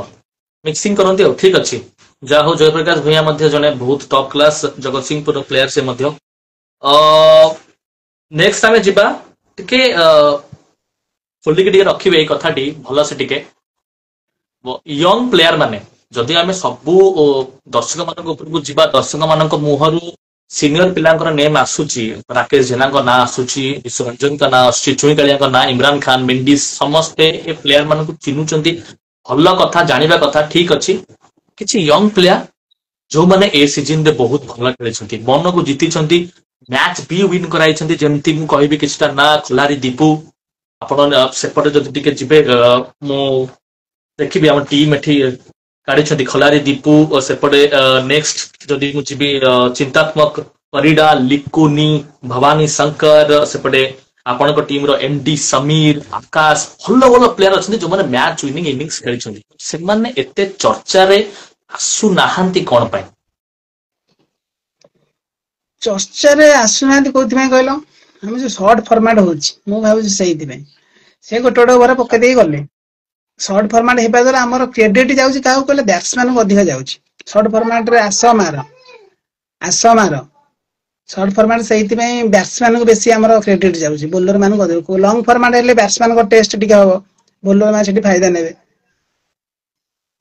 ମିକ୍ସିଂ କରନ୍ତି ଆଉ ଠିକ ଅଛି। ଯାହା ହଉ ଜୟପ୍ରକାଶ ଭୂୟାଁ ମଧ୍ୟ ଜଣେ ବହୁତ ଟପ୍ କ୍ଲାସ ଜଗତସିଂହପୁର ପ୍ଲେୟାର ସେ ମଧ୍ୟ। ନେକ୍ସଟ ଆମେ ଯିବା ଟିକେ ଖୋଲିକି ଟିକେ ରଖିବେ ଏଇ କଥାଟି ଭଲସେ ଟିକେ ୟଙ୍ଗ ପ୍ଲେୟାର ମାନେ ଯଦି ଆମେ ସବୁ ଦର୍ଶକ ମାନଙ୍କ ଉପରକୁ ଯିବା ଦର୍ଶକ ମାନଙ୍କ ମୁହଁରୁ ସିନିୟର ପିଲାଙ୍କର ନେମ୍ ଆସୁଛି ରାକେଶ ଜେନାଙ୍କ ନାଁ ଆସୁଛି ବିଶ୍ୱରଞ୍ଜନଙ୍କ ନାଁ ଆସୁଛି ଚୁଇଁ କାଳିଆଙ୍କ ନାଁ ଇମ୍ରାନ ଖାନ ମେଣ୍ଡିସ୍ ସମସ୍ତେ ଏ ପ୍ଲେୟାର ମାନଙ୍କୁ ଚିହ୍ନୁଛନ୍ତି ଭଲ କଥା ଜାଣିବା କଥା ଠିକ ଅଛି କିଛି ୟଙ୍ଗ ପ୍ଲେୟାର ଯୋଉମାନେ ଏ ସିଜିନ ରେ ବହୁତ ଭଲ ଖେଳିଛନ୍ତି ମନକୁ ଜିତିଛନ୍ତି ମ୍ୟାଚ ବି ୱିନ୍ କରାଇଛନ୍ତି ଯେମିତି ମୁଁ କହିବି କିଛିଟା ନା ଖୋଲାରି ଦୀପୁ ଆପଣ ସେପଟେ ଯଦି ଟିକେ ଯିବେ ମୁଁ ଦେଖିବି ଆମ ଟିମ୍ ଏଠି କାଢିଛନ୍ତି ଖଲାରି ଦୀପୁ ସେପଟେ ନେକ୍ସଟ ଯଦି ମୁଁ ଯିବି ଚିନ୍ତାତ୍ମକ ପରିଡା ଲିକୁନି ଭବାନୀ ଶଙ୍କର ସେପଟେ ଆପଣଙ୍କ ଟିମ ର ଏମ ଡି ସମୀର ଆକାଶ ଭଲ ଭଲ ପ୍ଲେୟାର ଅଛନ୍ତି ଯୋଉମାନେ ମ୍ୟାଚ ୱିନିଂ ଇନିଂସ ଖେଳିଛନ୍ତି ସେମାନେ ଏତେ ଚର୍ଚ୍ଚାରେ ଆସୁନାହାନ୍ତି କଣ ପାଇଁ? ଚର୍ଚ୍ଚାରେ ଆସୁନାହାନ୍ତି କୋଉଥିପାଇଁ କହିଲ ଆମେ ଯୋଉ ସର୍ଟ ଫର୍ମାଟ ହଉଛି ମୁଁ ଭାବୁଛି ସେଇଥିପାଇଁ ସେ ଗୋଟେ ଗୋଟେ ଓଭର ପକେଇ ଦେଇ ଗଲେ ସର୍ଟ ଫର୍ମାଟ ହେବା ଦ୍ୱାରା ଆମର କ୍ରେଡିଟ ଯାଉଛି କାହାକୁ କହିଲେ ବ୍ୟାଟ୍ସମ୍ୟାନକୁ ଅଧିକ ଯାଉଛି ସର୍ଟ ଫର୍ମାଟ ରେ ଆସ ମାର ସର୍ଟ ଫର୍ମାଟ ସେଇଥିପାଇଁ ବ୍ୟାଟ୍ସମ୍ୟାନକୁ ବେଶୀ ଆମର କ୍ରେଡିଟ୍ ଯାଉଛି ବୋଲର ମାନଙ୍କୁ ଅଧିକ ଲଙ୍ଗ ଫର୍ମାଟ ହେଲେ ବ୍ୟାଟ୍ସମ୍ୟାନଙ୍କ ଟେଷ୍ଟ ଟିକେ ହବ ବୋଲର ମାନେ ସେଠି ଫାଇଦା ନେବେ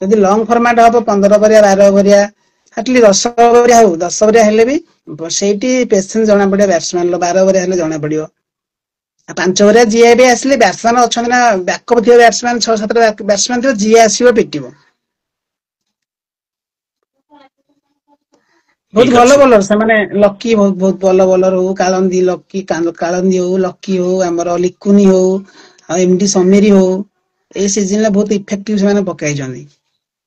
ଯଦି ଲଙ୍ଗ ଫର୍ମାଟ ହବ 15 ଓଭରିଆ 12 ଓଭରିଆ ଆଟଲି 10 ଓଭରିଆ ହଉ 10 ଓଭରିଆ ହେଲେ ବି ସେଇଠି ପେସେନ୍ସ ଜଣା ପଡିବ ବ୍ୟାଟ୍ସମ୍ୟାନ 12 ଓଭରିଆ ହେଲେ ଜଣା ପଡିବ ଆଉ 5 ଓଭରିଆ ଯିଏ ବି ଆସିଲେ ବ୍ୟାଟ୍ସମ୍ୟାନ ଅଛନ୍ତି ନା ବ୍ୟାକଅପ୍ ଥିବ ବ୍ୟାଟ୍ସମ୍ୟାନ 6-7 ବ୍ୟାଟ୍ସମ୍ୟାନ ଥିବ ଯିଏ ଆସିବ ପିଟିବ ବହୁତ ଠିକ ଭଲ ଅଛି ବୋଲର ସେମାନେ ଲକି ବହୁତ ଭଲ ବୋଲର ହଉ କାଳନ୍ଦୀ ଲକି କାଳନ୍ଦୀ ହଉ ଲକି ହଉ ଆମର ଲିକୁନି ହଉ ଆଉ ଏମଡି ସମୀର ହଉ ଏଇ ସିଜନରେ ବହୁତ ଇଫେକ୍ଟିଭ ସେମାନେ ପକେଇଛନ୍ତି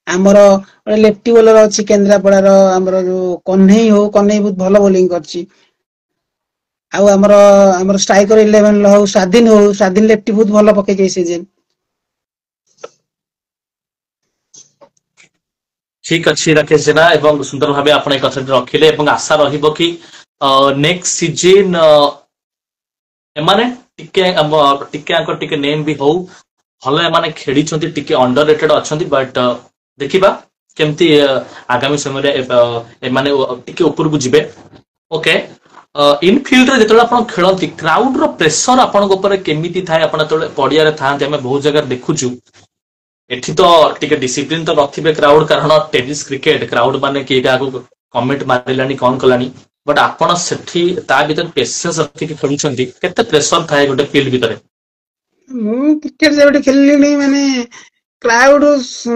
ଆମର ଗୋଟେ ଲେଫ୍ଟି ବୋଲର ଅଛି କେନ୍ଦ୍ରାପଡାର ଆମର ଯୋଉ କହ୍ନେଇ ହଉ କହ୍ନେଇ ବହୁତ ଭଲ ବୋଲିଂ କରିଛି ଆଉ ଆମର ଷ୍ଟ୍ରାଇକର 11 ହଉ ସ୍ୱାଧୀନ ଲେଫ୍ଟି ବହୁତ ଭଲ ପକେଇଛି ଏଇ ସିଜିନ ଠିକ ଅଛି ରାକେଶ ଜେନା ଏବଂ ସୁନ୍ଦର ଭାବେ ଆପଣ এই କଥାଟି ରଖିଲେ ଏବଂ ଆଶା ରହିବ କି ନେକ୍ସଟ ସିଜିନ ଏମାନେ ଟିକେ ନେମ୍ ବି ହଉ ଭଲ ଏମାନେ ଖେଳିଛନ୍ତି ଟିକେ ଅଣ୍ଡର ରେଟେଡ ଅଛନ୍ତି ବଟ୍ ଦେଖିବା କେମିତି ଆଗାମୀ ସମୟରେ ଏମାନେ ଟିକେ ଉପରକୁ ଯିବେ ଓକେ ଇନଫିଲ୍ଡରେ ଯେତେବେଳେ ଆପଣ ଖେଳନ୍ତି କ୍ରାଉଡର ପ୍ରେସର ଆପଣଙ୍କ ଉପରେ କେମିତି ଥାଏ ଆପଣ ଯେତେବେଳେ ପଡିଆରେ ଥାଆନ୍ତି ଆମେ ବହୁତ ଜାଗାରେ ଦେଖୁଛୁ ଏଠି ତ ଟିକେ ଡିସିପ୍ଲିନ ତ ନଥିବେ କ୍ରାଉଡ କାରଣ ଟେନିସ୍ କ୍ରିକେଟ କ୍ରାଉଡ ମାନେ କିଏ କାହାକୁ କମେଣ୍ଟ ମାରିଲାଣି କଣ କଲାଣି ବଟ୍ ଆପଣ ସେଠି ତା ଭିତରେ ପେସେନ୍ସ ରଖିକି ଖେଳୁଛନ୍ତି କେତେ ପ୍ରେସର ଥାଏ ଗୋଟେ ଫିଲ୍ଡ ଭିତରେ ମୁଁ କ୍ରିକେଟ ଯେବେଠୁ ଖେଳିଲିଣି ମାନେ କ୍ରାଉଡ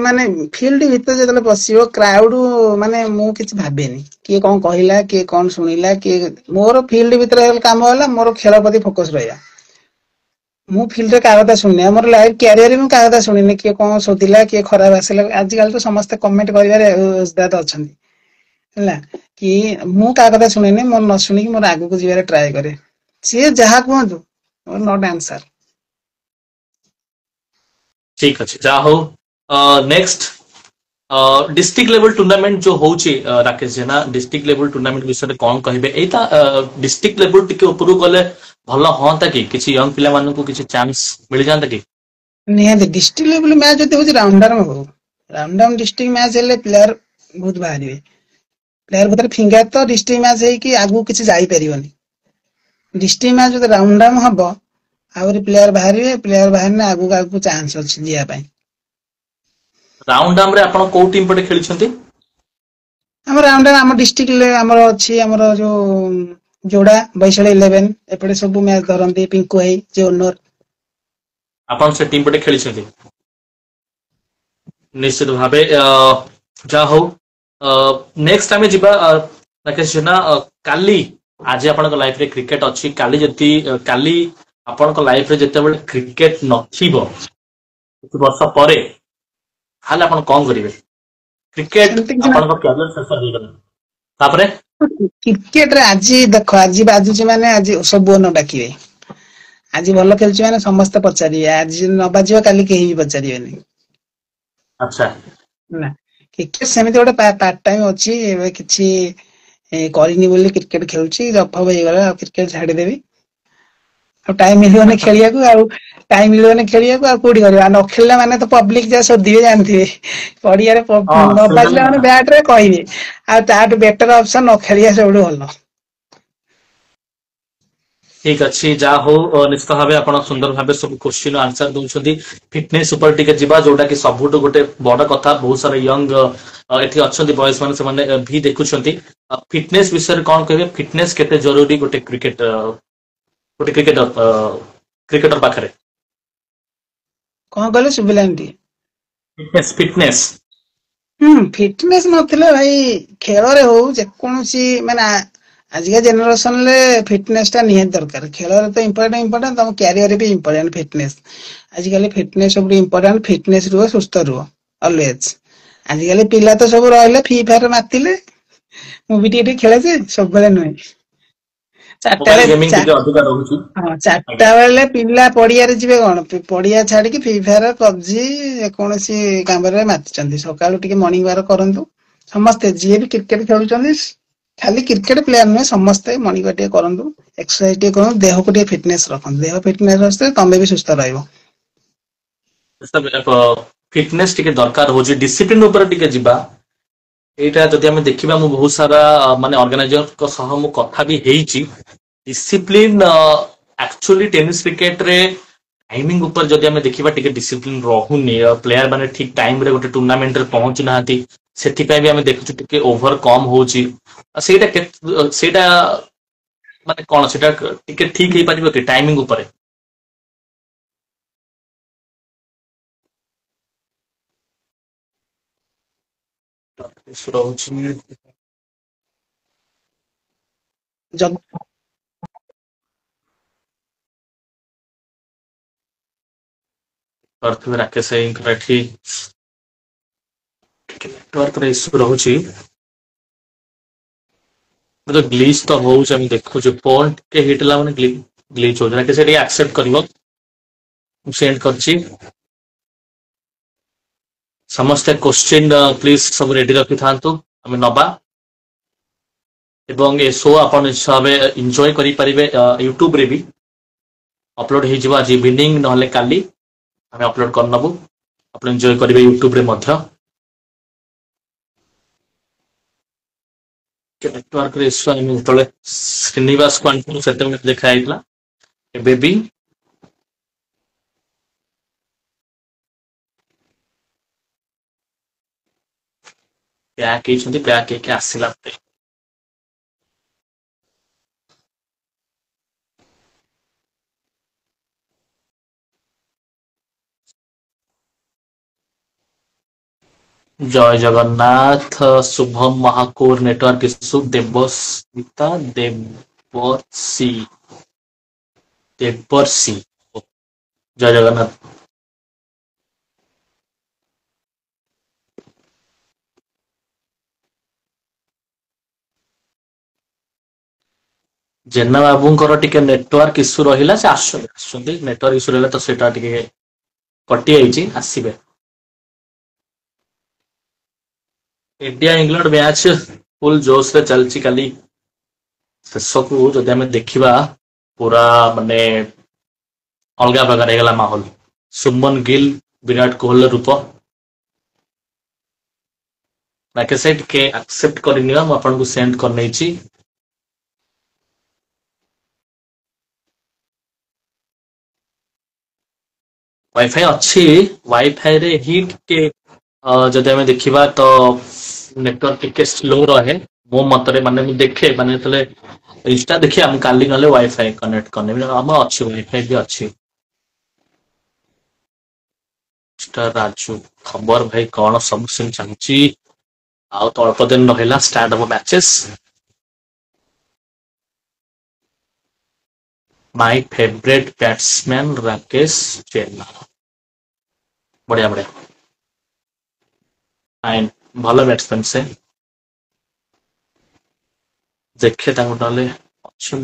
ମାନେ ଫିଲ୍ଡ ଭିତରେ ଯେତେବେଳେ ପଶିବ କ୍ରାଉଡ ମାନେ ମୁଁ କିଛି ଭାବେନି କିଏ କଣ କହିଲା କିଏ କଣ ଶୁଣିଲା କିଏ ମୋର ଫିଲ୍ଡ ଭିତରେ କାମ ହେଲା ମୋର ଖେଳ ପ୍ରତି ଫୋକସ ରହିଲା ମୁଁ ଫିଲ୍ଡରେ କାହା କଥା ଶୁଣିନି ଆମର ଲାଇଫ କ୍ୟାରିୟରରେ ମୁଁ କାହା କଥା ଶୁଣିନି କିଏ କଣ ଶୋଧିଲା କିଏ ଖରାପ ଆସିଲା ଆଜିକାଲି ତ ସମସ୍ତେ କମେଣ୍ଟ କରିବାରେ ଅଛନ୍ତି ହେଲା କି ମୁଁ କାହା କଥା ଶୁଣିନି ମୋର ନ ଶୁଣିକି ମୋର ଆଗକୁ ଯିବାରେ ଟ୍ରାଏ କରେ ସିଏ ଯାହା କୁହନ୍ତୁ ନଟ୍ ଆନ୍ସର ଠିକ ଅଛି ଯାହା ହଉ ନେକ୍ସଟ डिस्ट्रिक्ट लेवल टूर्नामेंट जो होची राकेश जेना डिस्ट्रिक्ट लेवल टूर्नामेंट विषय कौन कहे एटा डिस्ट्रिक्ट लेवल टिके उपरु गले भल हाँ कि किसी यंग पिला मानकु किसी चांस मिल जाता कि निहाती डिस्ट्रिक्ट लेवल मैच जति होची राउंडर हो राउंडर डिस्ट्रिक्ट मैच हेले प्लेयर बहुत बाहरिबे प्लेयर भीतर फिंगर तो डिस्ट्रिक्ट मैच है कि आगु किसी जाई परिबनी डिस्ट्रिक्ट मैच जति राउंडर हबो आउरी प्लेयर बाहरने आगु चांस अछि जिया ପାଇଁ राउंड डाम रे आपण को टीम पटे खेली छंती ଆମ ରାଉଣ୍ଡ ଆମ ଡିଷ୍ଟ୍ରିକ୍ଟ ଆମର ଅଛି ଆମର ଯୋଉ ଯୋଡା ବୈଶାଳି 11 ଏପଟେ ସବୁ ମ୍ୟାଚ ଧରନ୍ତି ପିଙ୍କୁ ଭାଇ ଯେ ଓନର। ଆପଣ ସେ ଟିମ୍ ପଟେ ଖେଳିଛନ୍ତି ନିଶ୍ଚିତ ଭାବେ ଯାହା ହଉ ନେକ୍ସଟ ଆମେ ଯିବା ରାକେଶ ଜେନା କାଲି ଆଜି ଆପଣଙ୍କ ଲାଇଫରେ କ୍ରିକେଟ ଅଛି କାଲି ଯଦି କାଲି ଆପଣଙ୍କ ଲାଇଫରେ ଯେତେବେଳେ କ୍ରିକେଟ ନଥିବ କିଛି ବର୍ଷ ପରେ ତାହେଲେ ଆପଣ କଣ କରିବେ କ୍ରିକେଟ ସେମିତି କିଛି ନା ଆପଣଙ୍କ କ୍ୟାରିୟର ଶେଷ ହେଇଗଲା ତାପରେ କ୍ରିକେଟରେ ଆଜି ଦେଖ ଆଜି ବାଜୁଛି ମାନେ ଆଜି ସବୁ ଓନର ଡାକିବେ। ଆଜି ଭଲ ଖେଳୁଛି ମାନେ ସମସ୍ତେ ପଚାରିବେ ଆଜି ଯଦି ନ ବାଜିବ କାଲି କେହି ବି ପଚାରିବେନି। ଆଚ୍ଛା ନା କ୍ରିକେଟ ସେମିତି ଗୋଟେ ପାର୍ଟ ଟାଇମ ଅଛି ଏବେ କିଛି କରିନି ବୋଲି କ୍ରିକେଟ ଖେଳୁଛି ଜବ ଫବ ହେଇଗଲା ଆଉ କ୍ରିକେଟ ଛାଡିଦେବି। ଆଉ ଟାଇମ ମିଳିବନି ଖେଳିବାକୁ ଆଉ ଟାଇମ ମିଳିବନି ଖେଳିବାକୁ ଆଉ କୋଉଠି କରିବା ଆଉ ନ ଖେଳିଲା ମାନେ ତ ପବ୍ଲିକ ଯାହା ସୋଧିବେ ଜାଣିଥିବେ। ପଡିଆରେ ହଁ ନ ସେଇଟା ବି ବାଜିଲା ମାନେ କଥା ବ୍ୟାଟ ରେ କହିବେ ଆଉ ତାଠୁ ବେଟର ଅପସନ ନ ଖେଳିବା ସବୁଠୁ ଭଲ। ଠିକ ଅଛି ଯାହା ହଉ ନିଶ୍ଚିତ ଭାବେ ଆପଣ ସୁନ୍ଦର ଭାବେ ସବୁ କୋଶ୍ଚିନ୍ ଆନ୍ସର ଦଉଛନ୍ତି ଫିଟନେସ ଉପରେ ଟିକେ ଯିବା ଯୋଉଟା କି ସବୁଠୁ ଗୋଟେ ବଡ କଥା ବହୁତ ସାରା ୟଙ୍ଗ ଏଠି ଅଛନ୍ତି ବୟସ ମାନେ ସେମାନେ ବି ଦେଖୁଛନ୍ତି ଫିଟନେସ ବିଷୟରେ କଣ କହିବେ ଫିଟନେସ କେତେ ଜରୁରୀ ଗୋଟେ ଗୋଟେ କ୍ରିକେଟର ପାଖରେ କଣ କହିଲେ ଶୁଭିଲାନି ଟିକେ। ଫିଟନେସ ଫିଟନେସ ନଥିଲେ ଭାଇ ଖେଳରେ ହଉ ଯେକୌଣସି ମାନେ ଆଜିକା ଜେନେରେସନ ରେ ଫିଟନେସ ଟା ନିହାତି ଦରକାର ଖେଳରେ ତ ଇମ୍ପୋର୍ଟାଣ୍ଟ ତମ କ୍ୟାରିୟର ବି ଇମ୍ପୋର୍ଟାଣ୍ଟ ଫିଟନେସ। ଆଜିକାଲି ଫିଟନେସ ସବୁଠୁ ଇମ୍ପୋର୍ଟାଣ୍ଟ ଫିଟନେସ ରୁହ ସୁସ୍ଥ ରୁହ ଅଲୱେଜ। ଆଜିକାଲି ପିଲା ତ ସବୁ ରହିଲେ ଫ୍ରି ଫାୟାର ମାତିଲେ ମୁଁ ବି ଟିକେ ଟିକେ ଖେଳେ ଯେ ସବୁବେଳେ ନୁହେଁ। ଚାରିଟା ମୋବାଇଲ ବେଳେ ଗେମିଂ ଟିକେ ଅଧିକା ରହୁଛି ହଁ ଆଜ୍ଞା ଚାରିଟା ବେଳେ ପିଲା ପଡିଆରେ ଯିବେ କଣ ପଡିଆ ଛାଡିକି ଫ୍ରି ଫାୟାର ପବଜି ଯେକୌଣସି କାମରେ ମାତିଛନ୍ତି ସକାଳୁ ଟିକେ ମର୍ଣ୍ଣିଂ ୱାକ କରନ୍ତୁ ସମସ୍ତେ ଯିଏ ବି କ୍ରିକେଟ ଖେଳୁଛନ୍ତି ଖାଲି କ୍ରିକେଟ ପ୍ଲେୟାର ନୁହେଁ ସମସ୍ତେ ମର୍ଣ୍ଣିଂ ୱାକ ଟିକେ କରନ୍ତୁ। ଏକ୍ସରସାଇଜ ଟିକେ କରନ୍ତୁ ଦେହକୁ ଟିକେ ଫିଟନେସ ରଖନ୍ତୁ ଦେହ ଫିଟନେସ ରଖିଲେ ତମେ ବି ସୁସ୍ଥ ରହିବ। ଫିଟନେସ ଟିକେ ଦରକାର ହଉଛି ଡିସିପ୍ଲିନ ଉପରେ ଟିକେ ଯିବା ଏଇଟା ଯଦି ଆମେ ଦେଖିବା ମୁଁ ବହୁତ ସାରା ମାନେ ଅର୍ଗାନାଇଜରଙ୍କ ସହ ମୁଁ କଥା ବି ହେଇଛି ଡିସିପ୍ଲିନ ଆକ୍ଚୁଆଲି ଟେନିସ କ୍ରିକେଟରେ ଟାଇମିଂ ଉପରେ ଯଦି ଆମେ ଦେଖିବା ଟିକେ ଡିସିପ୍ଲିନ ରହୁନି ପ୍ଲେୟାର ମାନେ ଠିକ ଟାଇମ ରେ ଗୋଟେ ଟୁର୍ଣ୍ଣାମେଣ୍ଟରେ ପହଞ୍ଚୁ ନାହାନ୍ତି ସେଥିପାଇଁ ବି ଆମେ ଦେଖୁଛୁ ଟିକେ ଓଭର କମ ହଉଛି ସେଇଟା ମାନେ କଣ ସେଇଟା ଟିକେ ଠିକ ହେଇପାରିବ କି ଟାଇମିଂ ଉପରେ ରହୁଛି ଯଦି କରିଥିବେ ରାକେଶ ଭାଇଙ୍କର ଏଠି ନେଟୱାର୍କର ଇସୁ ରହୁଛି ଗ୍ଲିଚ ତ ହଉଛି ଆମେ ଦେଖୁଛୁ ଫୋନ ଟିକେ ହିଟ୍ ହେଲା ମାନେ ଗ୍ଲିଚ ହଉଛି ରାକେଶ ଭାଇ ଟିକେ ଆକ୍ସେପ୍ଟ କରିବ ମୁଁ ସେଣ୍ଡ କରିଛି ସମସ୍ତେ କୋଶ୍ଚିନ୍ ପ୍ଲିଜ ସବୁ ରେଡି ରଖିଥାନ୍ତୁ ଆମେ ନବା ଏବଂ ଏ ଶୋ ଆପଣ ନିଶ୍ଚୟ ଭାବେ ଏନ୍ଜୟ କରିପାରିବେ ୟୁଟ୍ୟୁବରେ ବି ଅପଲୋଡ ହେଇଯିବ ଆଜି ଇଭିନିଂ ନହେଲେ କାଲି ଆମେ ଅପଲୋଡ କରିନେବୁ ଆପଣ ଏନ୍ଜୟ କରିବେ ୟୁଟ୍ୟୁବରେ ମଧ୍ୟ ନେଟୱାର୍କରେ ଇସୁ ଆମେ ଯେତେବେଳେ ଶ୍ରୀନିବାସକୁ ଆଣିଥିଲୁ ସେତେବେଳେ ଦେଖା ହେଇଥିଲା ଏବେ ବି ବ୍ୟାକ୍ ହେଇଛନ୍ତି ବ୍ୟାକ୍ ହେଇକି ଆସିଲା ପରେ ଜୟ ଜଗନ୍ନାଥ ଶୁଭମ ମହାକୁର ନେଟୱାର୍କ ଇସୁ ଦେବସ୍ମିତା ଦେବର୍ଷି ଦେବର୍ଷି ଜୟ ଜଗନ୍ନାଥ ଜେନା ବାବୁଙ୍କର ଟିକେ ନେଟୱାର୍କ ଇସୁ ରହିଲା ସେ ଆସୁଛନ୍ତି ନେଟୱାର୍କ ଇସୁ ରହିଲା ତ ସେଇଟା ଟିକେ କଟି ଯାଇଛି ଆସିବେ ଇଣ୍ଡିଆ ଇଂଲଣ୍ଡ ମ୍ୟାଚ ଫୁଲ ଜୋସ ରେ ଚାଲିଛି କାଲି ଶେଷକୁ ଯଦି ଆମେ ଦେଖିବା ପୁରା ମାନେ ଅଲଗା ପ୍ରକାର ହେଇଗଲା ମାହୋଲ ସୁମନ ଗିଲ୍ ବିରାଟ କୋହଲି ରୂପ ରାକେଶ ଭାଇ ଟିକେ ଆକ୍ସେପ୍ଟ କରିନିଅ ମୁଁ ଆପଣଙ୍କୁ ସେଣ୍ଡ କରିନେଇଛି ୱାଇଫାଇ ଅଛି ୱାଇଫାଇ ରେ ହିଁ ଟିକେ ଯଦି ଆମେ ଦେଖିବା ତ नेटवर्क टिके स्लो रहे मो मतरे माने मु देखे माने तले इंस्टा देखिए हम काली नले वाईफाई कनेक्ट करने हम अच्छी वाईफाई भी अच्छी मिस्टर राजू खबर भाई कौन सब सिम चलची आउ तो अल्प दिन रहिला स्टार्ट हो matches my favourite batsman Rakesh Jena बढ़िया बढ़िया फाइन भलो बैट्समैन से देखे ताको डाले अच्छे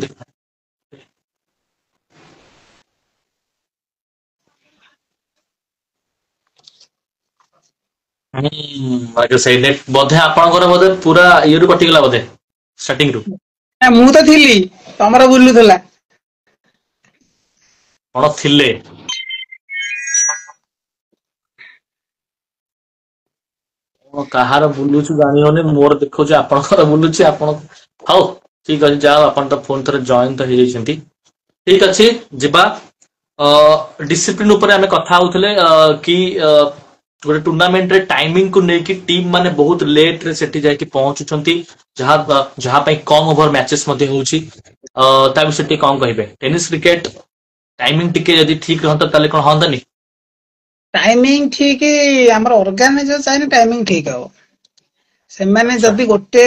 ବାକି ସେଇ ନେଟ୍ ବୋଧେ ଆପଣଙ୍କର ବୋଧେ ପୁରା ଇଏରୁ କଟିଗଲା ବୋଧେ ଷ୍ଟାର୍ଟିଂ ରୁ ମୁଁ ତ ଥିଲି ତମର ବୁଲୁଥିଲା। କଣ ଥିଲେ କଣ କାହାର ବୁଲୁଛୁ ଜାଣି ହଉନି ମୋର ଦେଖଉଛି ଆପଣଙ୍କର ବୁଲୁଛି ଆପଣ ହଉ ଠିକ ଅଛି ଯାଅ ଆପଣ ତ ଫୋନ ଥରେ ଜଏନ ତ ହେଇଯାଇଛନ୍ତି ଠିକ ଅଛି ଯିବା डिसिप्लिन ऊपर आमे कथा होउथले कि गोटे टूर्नामेंट रे टाइमिंग को नेकी टीम माने बहुत लेट रे सेठी जाय कि पहुंचुछंती जहां जहां पे कम ओवर मैचेस मध्ये होउची ता भी सेठी कम कहिबे टेनिस क्रिकेट टाइमिंग टिके यदि ठीक रहता ताले कोन हंदानी टाइमिंग ठीक हमर ऑर्गेनाइजर चाहिए टाइमिंग ठीक हो ସେମାନେ अच्छा ଯଦି ଗୋଟେ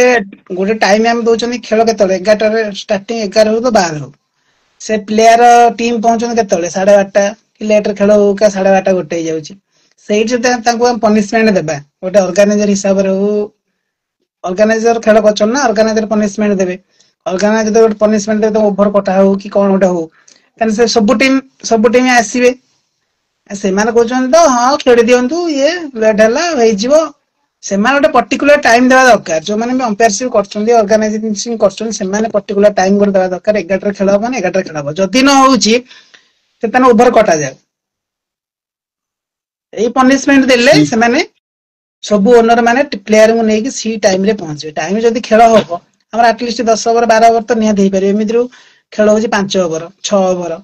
ଗୋଟେ ଟାଇମ ଆମେ ଦଉଛନ୍ତି ଖେଳ କେତେବେଳେ 11ଟାରେ ଷ୍ଟାର୍ଟିଂ 11 ହଉ ତ 12 ହଉ ସେ ପ୍ଲେୟାର ଟିମ୍ ପହଞ୍ଚୁଛନ୍ତି କେତେବେଳେ 12:30 କି ଲେଟରେ ଖେଳ ହଉ କା 12:30 ଗୋଟେ ହେଇଯାଉଛି ସେଇଠି ଯଦି ତାଙ୍କୁ ଆମେ ପନିଶମେଣ୍ଟ ଦେବା ଗୋଟେ ଅର୍ଗାନାଇଜର ହିସାବରେ ହଉ ଅର୍ଗାନାଇଜର ଖେଳ କରୁଛନ୍ତି ନା ଅର୍ଗାନାଇଜର ପନିଶମେଣ୍ଟ ଦେବେ ଅର୍ଗାନାଇଜର ଯଦି ଗୋଟେ ପନିଶମେଣ୍ଟ ଦେବେ ଓଭର କଟା ହଉ କି କଣ ଗୋଟେ ହଉ ତାହେଲେ ସେ ସବୁ ଟିମ୍ ଆସିବେ ସେମାନେ କହୁଛନ୍ତି ତ ହଁ ଖେଳି ଦିଅନ୍ତୁ ଇଏ ଲେଟ୍ ହେଲା ହେଇଯିବ ସେମାନେ ଗୋଟେ ପର୍ଟିକୁଲାର ଟାଇମ ଦେବା ଦରକାର ଯୋଉମାନେ ବି ଅମ୍ପାୟାରସିପ କରୁଛନ୍ତି ଅର୍ଗାନାଇଜିଂ କରୁଛନ୍ତି ସେମାନେ ପର୍ଟିକୁଲାର ଟାଇମ କରି ଦେବା ଦରକାର 11ଟାରେ ଖେଳ ହବ ମାନେ 11ଟାରେ ଖେଳ ହବ ଯଦି ନ ହଉଛି ସେ ତାହେଲେ ଓଭର କଟାଯାଏ ଏଇ ପନିଶମେଣ୍ଟ ଦେଲେ ठीक ସେମାନେ ସବୁ ଓନର ମାନେ ପ୍ଲେୟାରଙ୍କୁ ନେଇକି ସି ଟାଇମ ରେ ପହଞ୍ଚିବେ ଟାଇମ ଯଦି ଖେଳ ହବ ଆମର ଆଟଲିଷ୍ଟ 10 ଓଭର 12 ଓଭର ତ ନିହାତି ହେଇପାରିବ ଏମିତିରୁ ଖେଳ ହଉଛି 5 ଓଭର 6 ଓଭର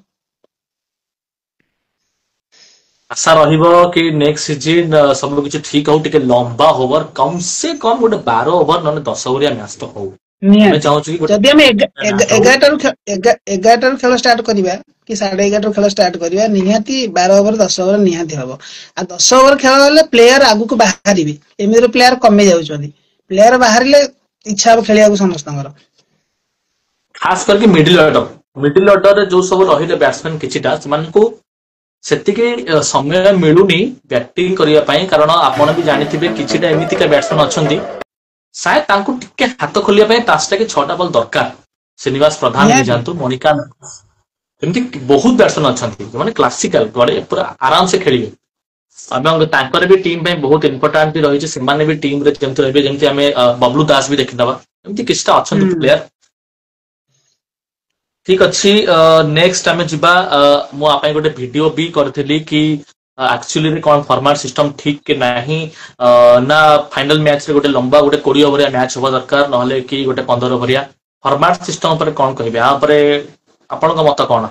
आशा रहिबो कि नेक्स्ट सीजन सब किछ ठीक हो टिके लंबा ओवर कम से कम गोटे 12 ओवर नने 10 ओवरिया मैच तो हो हमें ନିହାତି चाहूछु कि ଯଦି ଆମେ गोटे मैच हो 11ଟାରୁ ଖେଳ ଷ୍ଟାର୍ଟ କରିବା କି 11:30ରୁ ଖେଳ ଷ୍ଟାର୍ଟ କରିବା ନିହାତି 12 ଓଭର 10 ଓଭର ନିହାତି ହବ ଆଉ 10 ଓଭର ଖେଳ ହେଲେ ପ୍ଲେୟାର ଆଗକୁ ବାହାରିବେ ଏମିତିରେ ପ୍ଲେୟାର କମି ଯାଉଛନ୍ତି ପ୍ଲେୟାର ବାହାରିଲେ ଇଚ୍ଛା ହବ ଖେଳିବାକୁ ସମସ୍ତଙ୍କର खास करके मिडिल ऑर्डर रे जो सब रहिले बैट्समैन किछिटा सेमानकु सेतिके समय मिलुनी बैटिंग करिया पई कारण आपण भी जानिथिबे किछिटा एमितिका बैट्समैन अछंती शायद तांकु टिके हाथ खोलिया पई 5टा कि 6टा बॉल दरकार श्रीनिवास प्रधान भी ନିହାତି जानतु मणिकांत एमती बहुत बैट्समैन अछंती माने क्लासिकल गडे पूरा आराम से खेलिबे ଏବଂ ତାଙ୍କର ବି ଟିମ୍ ପାଇଁ ବହୁତ ଇମ୍ପୋର୍ଟାଣ୍ଟ ବି ରହିଛି ସେମାନେ ବି ଟିମ୍ ରେ ଯେମିତି ରହିବେ ଯେମିତି ଆମେ ବବଲୁ ଦାସ ବି ଦେଖିଦବା ଏମିତି କିଛିଟା ଅଛନ୍ତି ପ୍ଲେୟାର ଠିକ ଅଛି ନେକ୍ସଟ ଆମେ ଯିବା ମୁଁ ଆପଣଙ୍କ ଗୋଟେ ଭିଡିଓ ବି କରିଥିଲି କି ଆକ୍ଚୁअली କଣ ଫର୍ମାଟ ସିଷ୍ଟମ ଠିକ କି ନାହିଁ ନା ଫାଇନାଲ ମ୍ୟାଚ ରେ ଗୋଟେ ଲମ୍ବା ଗୋଟେ 20 ଓଭରିଆ ମ୍ୟାଚ ହବା ଦରକାର ନହେଲେ କି ଗୋଟେ 15 ଓଭରିଆ ଫର୍ମାଟ ସିଷ୍ଟମ ଉପରେ କଣ କହିବେ ଆ ଉପରେ ଆପଣଙ୍କ ମତ କଣ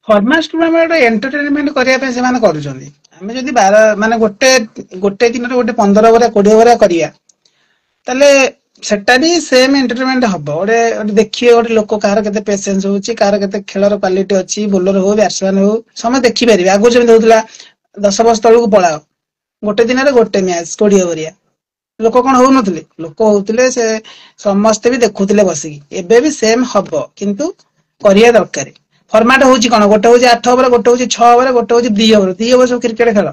ଫର୍ମାସ ଟୁର୍ଣ୍ଣାମେଣ୍ଟ ଏଣ୍ଟରଟେନମେଣ୍ଟ କରିବା ପାଇଁ ସେମାନେ କରୁଛନ୍ତି ଆମେ ଯଦି ମାନେ ଗୋଟେ ଦିନରେ ଗୋଟେ 15 ଓଭର 20 ଓଭର କରିବା ତାହେଲେ ସେଟା ବି ସେମ ଏଣ୍ଟରଟେନମେଣ୍ଟ ହବ ଗୋଟେ ଦେଖିବେ ଗୋଟେ ଲୋକ କାହାର କେତେ ପେସେନ୍ସ ହଉଛି କାହାର କେତେ ଖେଳର କ୍ୱାଲିଟି ଅଛି ବୋଲର ହଉ ବ୍ୟାଟ୍ସମ୍ୟାନ ହଉ ସମସ୍ତେ ଦେଖିପାରିବେ ଆଗରୁ ଯେମିତି ହଉଥିଲା 10 ବର୍ଷ ତଳକୁ ପଳାଅ ଗୋଟେ ଦିନରେ ଗୋଟେ ମ୍ୟାଚ 20 ଓଭରିଆ ଲୋକ କଣ ହଉନଥିଲେ ଲୋକ ହଉଥିଲେ ସେ ସମସ୍ତେ ବି ଦେଖୁଥିଲେ ବସିକି ଏବେ ବି ସେମ ହବ କିନ୍ତୁ କରିବା ଦରକାର ଫର୍ମାଟ ହଉଛି କଣ ଗୋଟେ ହଉଛି 8 ଓଭର ଗୋଟେ ହଉଛି 6 ଓଭର ଗୋଟେ ହଉଛି 2 ଓଭର 2 ଓଭର ସବୁ କ୍ରିକେଟ ଖେଳ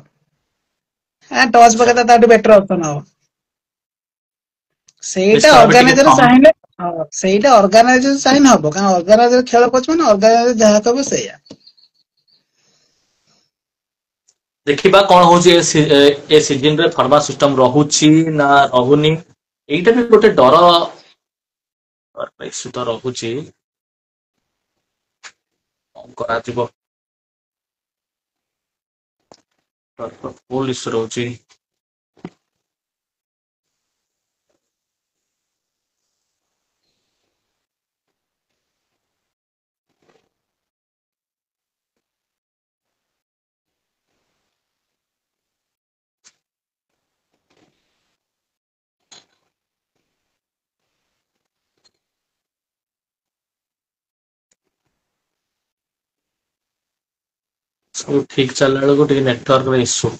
ଟସ୍ ଆଚ୍ଛା ପକେଇତା ତାଠୁ ବେଟର ଅପସନ ହବ ସେଇଟା ନିଶ୍ଚୟ ଭାବେ ଟିକେ ଅର୍ଗାନାଇଜର କମ ଚାହିଁଲେ ସେଇଟା ଅର୍ଗାନାଇଜର ଚାହିଁଲେ ହବ କାରଣ ଅର୍ଗାନାଇଜର ଖେଳ କରୁଛି ମାନେ ଅର୍ଗାନାଇଜର ଯାହା କହିବ ସେଇଆ ଦେଖିବା କଣ ହଉଛି ଏ ସିଜନ ରେ ଫର୍ମା ସିଷ୍ଟମ ରହୁଛି ନା ରହୁନି ଏଇଟା ବି ଗୋଟେ ଡର ନିଶ୍ଚିତ ରହୁଛି କଣ କରାଯିବ ଫୁଲ ଇସ୍ୟୁ ରହୁଛି ସବୁ ଠିକ ଚାଲିଲା ବେଳକୁ ଟିକେ ନେଟୱାର୍କର ଇସ୍ୟୁ।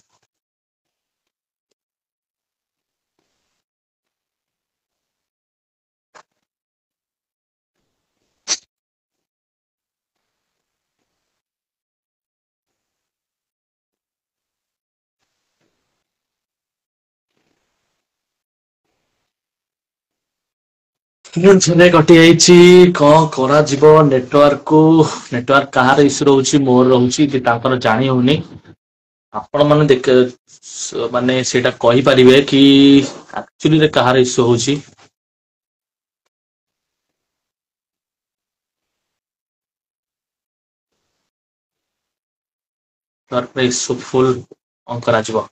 ଝରେ କଟି ଯାଇଛି, କଣ କରାଯିବ? ନେଟୱାର୍କ କାହାର ଇସ୍ୟୁ ରହୁଛି, ମୋର ରହୁଛି କି ତାଙ୍କର ଜାଣି ହଉନି। ଆପଣ ମାନେ ମାନେ ସେଇଟା କହିପାରିବେ କି ଆକ୍ଚୁଆଲି କାହାର ଇସ୍ୟୁ ହଉଛି? ନେଟୱାର୍କ ଇସ୍ୟୁ ଫୁଲ କଣ କରାଯିବ?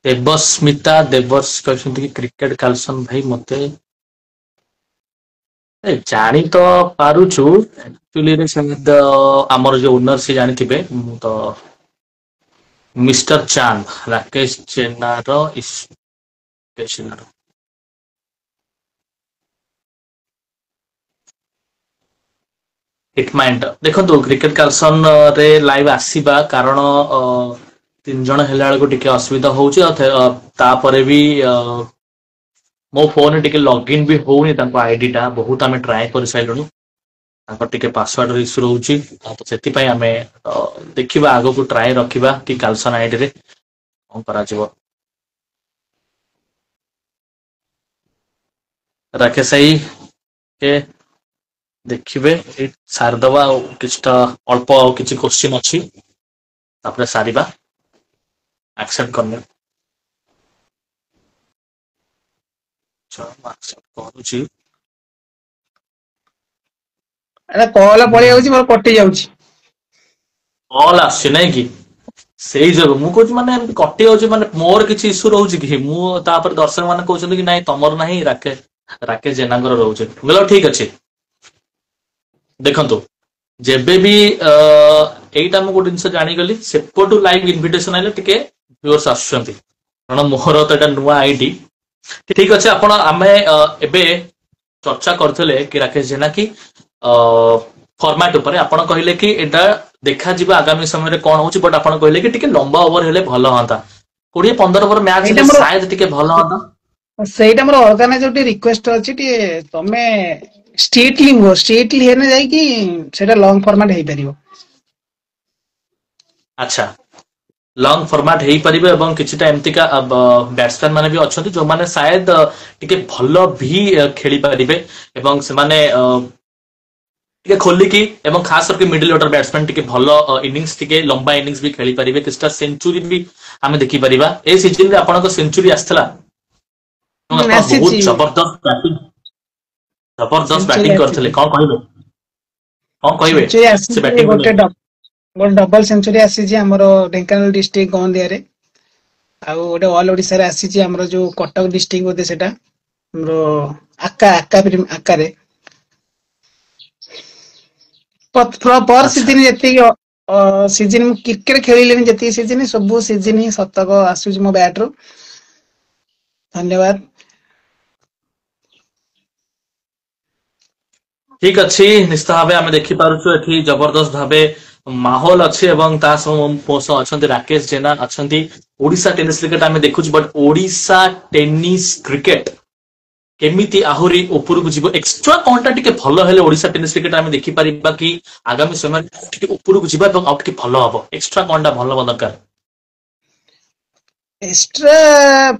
ଦେବସ୍ମିତା ଦେବର୍ଷ କହିଛନ୍ତି କି କ୍ରିକେଟ କାଲସନ ଭାଇ ମତେ ଜାଣି ତ ପାରୁଛୁ, ଆକ୍ଚୁଆଲି ସେମିତି ଆମର ଯୋଉ ଓନର ସେ ଜାଣିଥିବେ। ମୁଁ ତ ମିଷ୍ଟର ଚାନ୍ଦ ରାକେଶ ଜେନାର ହିଟମାଇଣ୍ଡ ଦେଖନ୍ତୁ, କ୍ରିକେଟ କାଲସନ ରେ ଲାଇଭ ଆସିବା କାରଣ 3 ଜଣ ହେଲା ବେଳକୁ ଟିକେ ଅସୁବିଧା ହଉଛି। ଆଉ ତାପରେ ବି ମୋ ଫୋନରେ ଟିକେ ଲଗ୍ଇନ୍ ବି ହଉନି ତାଙ୍କ ଆଇଡି ଟା। ବହୁତ ଆମେ ଟ୍ରାଏ କରିସାରିଲୁଣି, ତାଙ୍କର ଟିକେ ପାସୱାର୍ଡ ଇସ୍ୟୁ ରହୁଛି। ତ ସେଥିପାଇଁ ଆମେ ଦେଖିବା, ଆଗକୁ ଟ୍ରାଏ ରଖିବା କି କାଲସନ ଆଇଡିରେ କଣ କରାଯିବ। ରାକେଶ ଭାଇ କେ ଦେଖିବେ ଏଇ ସାରିଦବା, ଆଉ କିଛିଟା ଅଳ୍ପ ଆଉ କିଛି କୋଶ୍ଚିନ୍ ଅଛି, ତାପରେ ସାରିବା। ଆକ୍ସେପ୍ଟ କରିନେ କରୁଛି। ଏଟା କଲ ପଳେଇ ଯାଉଛି, ମୋର କଟି ଯାଉଛି। କଲ ଆସୁଛି ନାଇଁ କି? ସେଇ ଯୋଗୁ ମୁଁ କହୁଛି, ମାନେ ଏମିତି କଟି ଯାଉଛି, ମାନେ ମୋର କିଛି ଇସ୍ୟୁ ରହୁଛି କି? ମୁଁ ତାପରେ ଦର୍ଶକ ମାନେ କହୁଛନ୍ତି କି ନାଇଁ ତମର ନାହିଁ, ରାକେଶ ଜେନାଙ୍କର ରହୁଛି। ବୋଲେ ଠିକ ଅଛି। ଦେଖନ୍ତୁ, ଯେବେ ବି ଏଇଟା ମୁଁ ଗୋଟେ ଜିନିଷ ଜାଣିଗଲି, ସେପଟୁ ଲାଇଭ ଇନଭିଟେସନ ଆଇଲେ ଟିକେ ଭିଉଅର୍ସ ଆସୁଛନ୍ତି, କାରଣ ମୋହର ତ ଏଇଟା ନୂଆ ଆଇଡି। ଠିକ ଅଛି, ଆମେ ଏବେ ଚର୍ଚ୍ଚା କରୁଥିଲେ କି ରାକେଶ ଜେନା କି ଫର୍ମାଟ ଉପରେ। ଆପଣ କହିଲେ କି ଏଇଟା ଦେଖାଯିବ ଆଗାମୀ ସମୟରେ କଣ ହଉଛି, ବଟ ଆପଣ କହିଲେ କି ଟିକେ ଲମ୍ବା ଓଭର ହେଲେ ଭଲ ହୁଅନ୍ତା। 20-15 ଓଭର ମ୍ୟାଚ ସେଇଟା ହେଲେ ମୋର ସାୟଦ ଟିକେ ଭଲ ହୁଅନ୍ତା। ସେଇଟା ମୋର ଅର୍ଗାନାଇଜର ଟିକେ ରିକ୍ୱେଷ୍ଟ ଅଛି, ଟିକେ ତମେ ଷ୍ଟ୍ରିଟଲି ହେଲେ ଯାଇକି ସେଇଟା ଲଙ୍ଗ ଫର୍ମାଟ ହେଇପାରିବ। ଆଚ୍ଛା, ଲଙ୍ଗ ଫର୍ମାଟ ହେଇପାରିବ, ଏବଂ କିଛିଟା ଏମିତିକା ବ୍ୟାଟ୍ସମ୍ୟାନ ମାନେ ବି ଅଛନ୍ତି ଯୋଉମାନେ ସାୟଦ ଟିକେ ଭଲ ବି ଖେଳି ପାରିବେ, ଏବଂ ସେମାନେ ଟିକେ ଖୋଲିକି, ଏବଂ ଖାସ କରିକି ମିଡିଲ ଅର୍ଡର ବ୍ୟାଟ୍ସମ୍ୟାନ ଟିକେ ଭଲ ଇନିଂସ, ଟିକେ ଲମ୍ବା ଇନିଂସ ବି ଖେଳି ପାରିବେ। କିଛିଟା ସେଞ୍ଚୁରୀ ବି ଆମେ ଦେଖିପାରିବା। ଏ ସିଜନରେ ଆପଣଙ୍କ ସେଞ୍ଚୁରୀ ଆସିଥିଲା ଏବଂ ଆପଣ ବହୁତ ଆସିଛି ଜବରଦସ୍ତ ସେଞ୍ଚୁରୀ ବ୍ୟାଟିଂ ଆସିଛି କରିଥିଲେ। କଣ କହିବେ? କଣ କହିବେ ସେଞ୍ଚୁରୀ ସେ ଆସିଛି ବ୍ୟାଟିଂ ଗୋଟେ ଡବଲ ସେଞ୍ଚୁରୀ ଆସିଛି ଆମର ଢେଙ୍କାନାଳ ଡିଷ୍ଟ୍ରିକ୍ଟ ଗଅନ୍ଦିଆରେ। ଆଉ ଗୋଟେ ଅଲ ଓଡିଶାରେ ଆସିଛି ଆମର ଯୋଉ କଟକ ଡିଷ୍ଟ୍ରିକ୍ଟ ବୋଧେ ସେଟା ଆମର ଆକାରେ ପର ଆଚ୍ଛା, ସିଜିନ ଯେତିକି ସିଜିନ ମୁଁ କ୍ରିକେଟ ଖେଳିଲିଣି, ଯେତିକି ସିଜିନ ସବୁ ସିଜିନ ହିଁ ଶତକ ଆସୁଛି ମୋ ବ୍ୟାଟ ରୁ। ଧନ୍ୟବାଦ। ଠିକ ଅଛି। ନିଶ୍ଚିତ ଭାବେ ଆମେ ଦେଖିପାରୁଛୁ ଏଠି ଜବରଦସ୍ତ ଭାବେ ମାହୋଲ ଅଛି, ଏବଂ ତା ସହ ମୋ ସହ ଅଛନ୍ତି ରାକେଶ ଜେନା ଅଛନ୍ତି। ଓଡିଶା ଟେନିସ କ୍ରିକେଟ ଆମେ ଦେଖୁଛୁ, ବଟ ଓଡିଶା ଟେନିସ କ୍ରିକେଟ କେମିତି ଆହୁରି ଉପରକୁ ଯିବ, ଏକ୍ସଟ୍ରା କଣଟା ଟିକେ ଭଲ ହେଲେ ଓଡିଶା ଟେନିସ କ୍ରିକେଟ ଆମେ ଦେଖିପାରିବା କି ଆଗାମୀ ସମୟରେ ଟିକେ ଉପରକୁ ଯିବା, ଏବଂ ଆଉ ଟିକେ ଭଲ ହବ। ଏକ୍ସଟ୍ରା କଣଟା ଭଲ ହବା ଦରକାର? ଏକ୍ସଟ୍ରା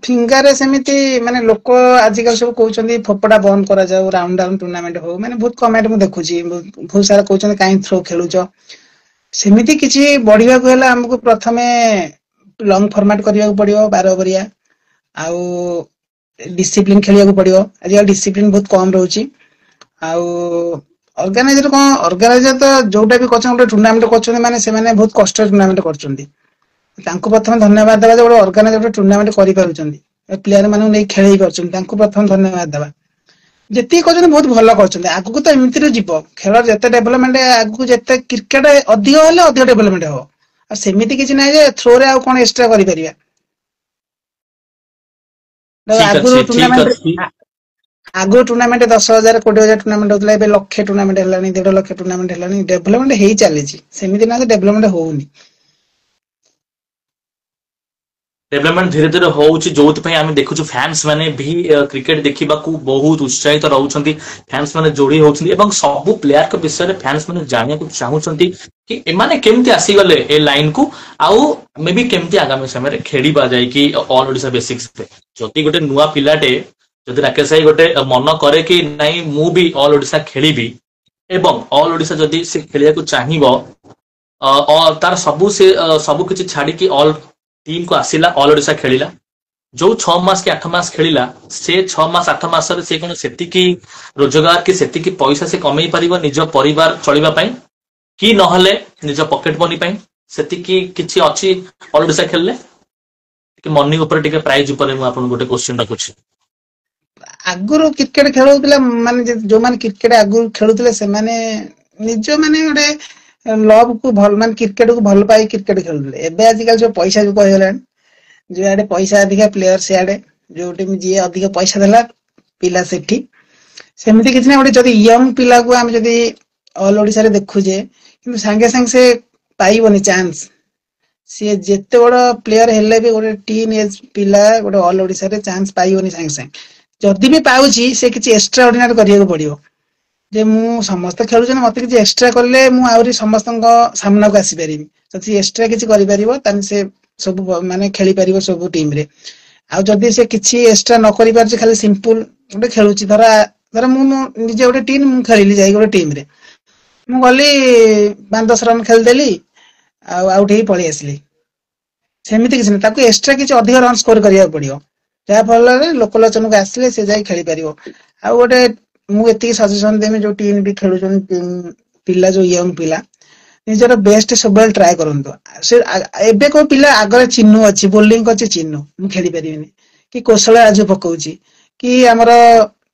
ଫିଙ୍ଗରରେ ସେମିତି ମାନେ ଲୋକ ଆଜିକାଲି ସବୁ କହୁଛନ୍ତି ଫୋପୋଟା ବନ୍ଦ କରାଯାଉ, ରାଉଣ୍ଡ ଟୁର୍ଣ୍ଣାମେଣ୍ଟ ହଉ, ମାନେ ବହୁତ କମେଣ୍ଟ ମୁଁ ଦେଖୁଛି, ବହୁତ ସାରା କହୁଛନ୍ତି କାହିଁ ଥ୍ରୋ ଖେଳୁଛ। ସେମିତି କିଛି ବଢିବାକୁ ହେଲେ ଆମକୁ ପ୍ରଥମେ ଲଙ୍ଗ ଫର୍ମାଟ କରିବାକୁ ପଡିବ, 12 ଓଭରିଆ, ଆଉ ଡିସିପ୍ଲିନ ଖେଳିବାକୁ ପଡିବ। ଆଜିକାଲି ଡିସିପ୍ଲିନ ବହୁତ କମ ରହୁଛି। ଆଉ ଅର୍ଗାନାଇଜର ତ ଯୋଉଟା ବି କରୁଛନ୍ତି, ଗୋଟେ ଟୁର୍ଣ୍ଣାମେଣ୍ଟ କରୁଛନ୍ତି ମାନେ ସେମାନେ ବହୁତ କଷ୍ଟରେ ଟୁର୍ଣ୍ଣାମେଣ୍ଟ କରୁଛନ୍ତି। ତାଙ୍କୁ ପ୍ରଥମେ ଧନ୍ୟବାଦ ଦେବା ଯେ ଗୋଟେ ଅର୍ଗାନାଇଜର ଟୁର୍ଣ୍ଣାମେଣ୍ଟ କରିପାରୁଛନ୍ତି, ପ୍ଲେୟାର ମାନଙ୍କୁ ନେଇ ଖେଳେଇ ପାରୁଛନ୍ତି, ତାଙ୍କୁ ପ୍ରଥମେ ଧନ୍ୟବାଦ ଦେବା। ଯେତିକି କରୁଛନ୍ତି ବହୁତ ଭଲ କରୁଛନ୍ତି। ଆଗକୁ ତ ଏମିତିରେ ଯିବ, ଖେଳ ଯେତେ ଡେଭଲପମେଣ୍ଟ ଆଗକୁ ଯେତେ କ୍ରିକେଟ ଅଧିକ ହେଲେ ଅଧିକ ଡେଭଲପମେଣ୍ଟ ହବ। ଆଉ ସେମିତି କିଛି ନାହିଁ ଯେ ଥ୍ରୋରେ ଆଉ କଣ ଏକ୍ସଟ୍ରା କରିପାରିବା। ठीक ଆଗରୁ अच्छी ठीक ଟୁର୍ଣ୍ଣାମେଣ୍ଟ अच्छी। ଆଗରୁ ଟୁର୍ଣ୍ଣାମେଣ୍ଟ 10,000 20,000 ଟୁର୍ଣ୍ଣାମେଣ୍ଟ ହଉଥିଲା, ଏବେ ଲକ୍ଷେ ଟୁର୍ଣ୍ଣାମେଣ୍ଟ ହେଲାଣି, 1.5 ଲକ୍ଷ ଟୁର୍ଣ୍ଣାମେଣ୍ଟ ହେଲାଣି। ଡେଭଲପମେଣ୍ଟ ହେଇ ଚାଲିଛି, ସେମିତି ନା ଡେଭଲପମେଣ୍ଟ ହଉନି। डेवलपमेंट धीरे धीरे होउची, जोउथि आम देखुछु फैंस माने भी क्रिकेट देखिबाकू बहुत उत्साहित रहउछंती। फैंस माने जोड़ी होउछंती एवं सब प्लेयर के विषय रे फैंस माने जानिया को चाहउछंती कि एमाने केमती आसी गले ए लाइन को, आउ मे भी केमती आगामी समय रे खेडिबा जाय कि ऑल ओडिशा बेसिक्स पे। जति गोटे नुवा पिलाटे जदि राकेश भाई गोटे मन करे कि नहीं मु भी ऑल ओडिशा खेलिबी एवं ऑल ओडिशा जदि से खेलिया को चाहिबो, और तार सबू से सबू किछि छाडी कि ऑल टीम को आसिला, ऑल ओडिशा खेलिला, जो 6 मास कि 8 मास खेलिला, से 6 मास 8 मास से कौन सेतिकी रोजगार कि सेतिकी पैसा से कमई पारिबो निज परिवार चलिबा पई कि नहले निज पॉकेट मनी पई, सेतिकी किछि अछि ऑल ओडिशा खेलले कि मनी ऊपर टिके प्राइज ऊपर मु आपन गोटे क्वेश्चन रखुछि। आगुरु क्रिकेट खेलुथिले माने जो माने क्रिकेट आगुरु खेलुथिले से माने निज माने गोटे लव को भल मान क्रिकेट को भल पाई क्रिकेट खेलुथिले। एबे आजिकल जो पैसा जो कहलान, जो आडे पैसा अधिक प्लेयर से आडे, जो टीम जी अधिक पैसा देला पिला सेठी, सेମିତି କିଛି ନା ଗୋଟେ ଯଦି ୟଙ୍ଗ ପିଲାକୁ ଆମେ ଯଦି ଅଲ ଓଡିଶାରେ ଦେଖୁଛେ, କିନ୍ତୁ ସାଙ୍ଗେ ସାଙ୍ଗେ ସେ ପାଇବନି ଚାନ୍ସ। ସିଏ ଯେତେ ବଡ ପ୍ଲେयर ହେଲେ ବି ଗୋଟେ ଟିନ୍ ଏଜ ପିଲା ଗୋଟେ ଅଲ ଓଡିଶାରେ ଚାନ୍ସ ପାଇବନି ସାଙ୍ଗେ ସାଙ୍ଗେ। ଯଦି ବି ପାଉଛି ସେ କିଛି ଏକ୍ସଟ୍ରା ଅର୍ଡିନାରୀ କରିବାକୁ ପଡିବ, ଯେ ମୁଁ ସମସ୍ତେ ଖେଳୁଛନ୍ତି ମତେ କିଛି ଏକ୍ସଟ୍ରା କଲେ ମୁଁ ଆହୁରି ସମସ୍ତଙ୍କ ସାମ୍ନାକୁ ଆସିପାରିବି। ଯଦି ଏକ୍ସଟ୍ରା କିଛି କରିପାରିବ ତାହେଲେ ସେ ସବୁ ମାନେ ଖେଳି ପାରିବ ସବୁ ଟିମ ରେ। ଆଉ ଯଦି ସେ କିଛି ଏକ୍ସଟ୍ରା ନ କରି ପାରୁଛି, ଖାଲି ସିମ୍ପଲ ଗୋଟେ ଖେଳୁଛି, ଧର ଧର ମୁଁ ନିଜେ ଗୋଟେ ଟିମ୍ ମୁଁ ଖେଳିଲି ଯାଇ ଗୋଟେ ଟିମ ରେ, ମୁଁ ଗଲି 5-10 ରନ ଖେଳିଦେଲି ଆଉ ଆଉଟ ହେଇ ପଳେଇ ଆସିଲି, ସେମିତି କିଛି ନାହିଁ। ତାକୁ ଏକ୍ସଟ୍ରା କିଛି ଅଧିକ ରନ ସ୍କୋର କରିବାକୁ ପଡିବ, ଯାହା ଫଳରେ ଲୋକଲୋଚନକୁ ଆସିଲେ ସେ ଯାଇ ଖେଳି ପାରିବ। ଆଉ ଗୋଟେ ମୁଁ ଏତିକି ସଜେସନ ଦେମି, ଯୋଉ ଟିମ୍ ବି ଖେଳୁଛନ୍ତି ପିଲା, ଯୋଉ ୟଙ୍ଗ ପିଲା ନିଜର ବେଷ୍ଟ ସବୁବେଳେ ଟ୍ରାଏ କରନ୍ତୁ। ସେ ଏବେ କୋଉ ପିଲା ଆଗରେ ଚିହ୍ନୁ ଅଛି, ବୋଲିଂ ଅଛି ଚିହ୍ନୁ ମୁଁ ଖେଳି ପାରିବିନି, କି କୌଶଳ ରାଜୁ ପକଉଛି, କି ଆମର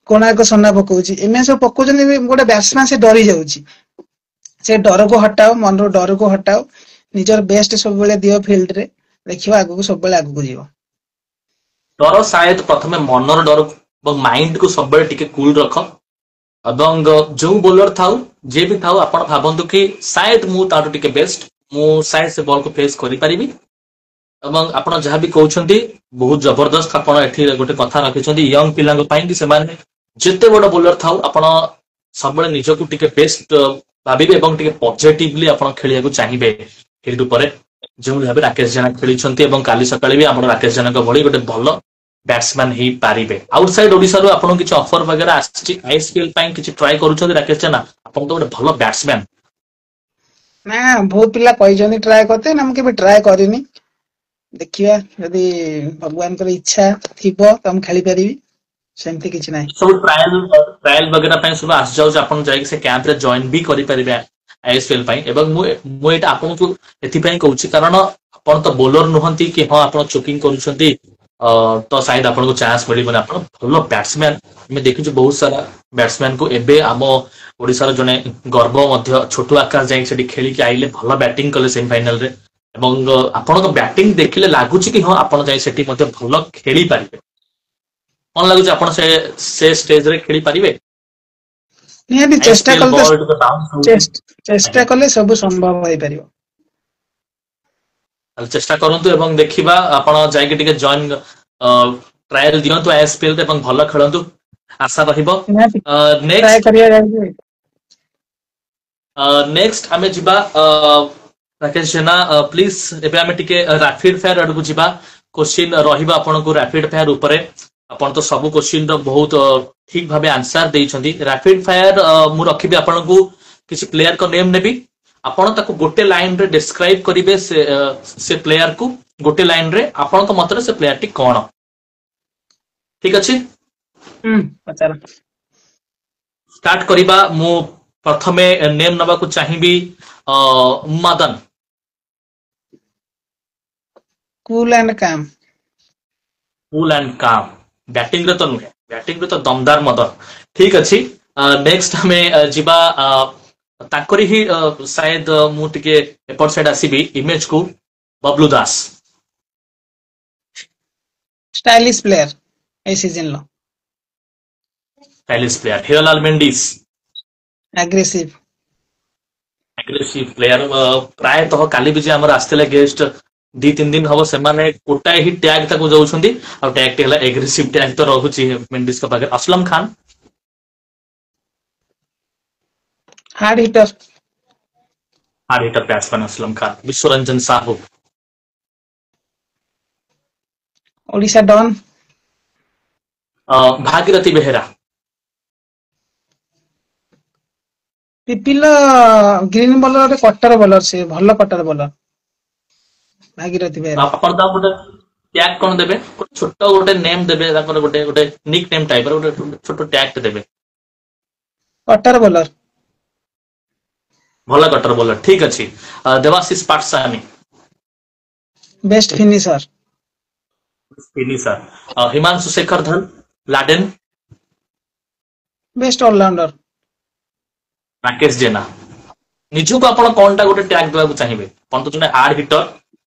କୋଣାର୍କ ସୋନା ପକଉଛି, ଏମାନେ ସବୁ ପକଉଛନ୍ତି। ଗୋଟେ ବ୍ୟାଟ୍ସମ୍ୟାନ ସେ ଡରି ଯାଉଛି, ସେ ଡରକୁ ହଟାଅ, ମନରୁ ଡରକୁ ହଟାଅ, ନିଜର ବେଷ୍ଟ ସବୁବେଳେ ଦିଅ ଫିଲ୍ଡ ରେ, ଦେଖିବ ଆଗକୁ ସବୁବେଳେ ଆଗକୁ ଯିବ। डर शायद प्रथम मनर डर माइंड को सब टिके कूल रख, एवं जो बोलर थाउ जे भी थाउ आपण भाबंतु कि शायद मु ताटो टिके बेस्ट, मु शायद से बॉल को फेस करि परिबी। एवं आपण जहाँ भी कहउछंती बहुत जबरदस्त, आपण एठी गोटे कथा रखिछंती यंग पिलांग पई कि सेमाने जेते बड़ बोलर थाउ आपण सब निजको टिके बेस्ट भाबिबे एवं टिके पॉजिटिवली आपण खेलिया को चाहिबे फील्ड ऊपर। जो भाबे राकेश जेना खेलिछंती एवं काली सकाळे भी आपण राकेश जेना को भली गोटे भलो बैट्समैन ही पारिबे। आउटसाइड ओडिसा रो आपण किछ ऑफर वगैरह आछि आईएसपीएल पई किछ ट्राई करूछंती राकेश जेना, आपण तो गोटे भलो बैट्समैन ना बहुत पिला कहते ट्राए करते ना, मुझे ट्राए करनी, देखिया यदि भगवान की इच्छा थिबो तो हम खेली परिबी, सेमती किछ नाही। सब ट्रायल ट्रायल वगैरह पई सब आस जाउ जे आपण जाई से कैंप रे जॉइन भी करि परिबे आईएसपीएल पई। एवं मु एटा आपण को एथि पई कहूची कारण आपण तो बॉलर नुहंती कि हां आपण चोकिंग करूछंती, तो शायद आपण को चांस मिलिबो ना। आपण भलो बैट्समैन मैं देखिछु, बहुत सारा बैट्समैन को एबे आम ओडिसा रो जने गर्व मध्य छोटू आकाश जाई सेठी खेली के आइले, भलो बैटिंग कले सेमीफाइनल रे, एवं आपण को बैटिंग देखिले लागुची कि हां आपण जाई सेठी मध्य भलो खेली पारिबे। कोन लागुची आपण से स्टेज रे खेली पारिबे? निहाती चेष्टा आईएसपीएल कले बॉल तो बाउंस होउची। चेष्टा कले सब संभव होई परिबो। चेष्टा करंतु एवं देखिबा आपण जाई के टिके जॉइन ट्रायल दियंतु आईएसपीएल रे एवं भलो खेलंतु, आशा रहिबो। निहाती ट्राए नेक्स्ट करिया जाई। नेक्स्ट आमे जिबा राकेश जेना, प्लीज एबे आमे टिके रैपिड फायर अडकु जिबा। क्वेश्चन रहिबा आपण को रैपिड फायर ऊपरे, आपण तो सब क्वेश्चन रो बहुत ठीक भाबे आंसर देइछंती। रैपिड फायर मु रखिबी आपण को किछि प्लेयर को नेम नेबी, आपण ताको गोटे लाइन रे डिस्क्राइब करिवे से प्लेयर को गोटे लाइन रे, आपण को मतरे से प्लेयर टी कोन, ठीक अछि? पचार स्टार्ट करिबा। मु प्रथमे नेम नबा को चाहिबी मदन। कूल एंड काम। कूल एंड काम, बैटिंग रे तो नुहे, बैटिंग रे तो दमदार मदन, ठीक अछि। नेक्स्ट हमें जिबा ताकरी ही शायद मु टिके एपट साइड आसीबी इमेज को, बबलू दास। Stylish player. ए सीजन लो stylish player Hiralal Mendis aggressive aggressive player प्रायतः काली भी आमर आसते गेस्ट 2-3 दिन हम से गोटाए ही टैग ताको जाउछंदी आ टैग टे हला एग्रेसिव टैग तो रहउची मेंडिस का पाखे Aslam Khan hard hitter hard hitter batsman Aslam Khan Biswaranjan Sahu Odisha don Bhagirathi Behera पिपिल ग्रीन बॉलर कटर बॉलर से भलो कटर बॉलर भागीरथी बेहेरा अपन दा गोटे टैग कोन देबे छोटो गोटे नेम देबे ताकर गोटे गोटे निक नेम टाइप रो गोटे छोटो टैग देबे कटर बॉलर भला कटर बॉलर ठीक अछि Debashish Patsani best finisher finisher Himanshu Shekhar धन लाडेन बेस्ट ऑलराउंडर राकेश जेना निजको आपण कोनटा गोटे टैग देबा चाहिबे पण तो जने हार्ड हिटर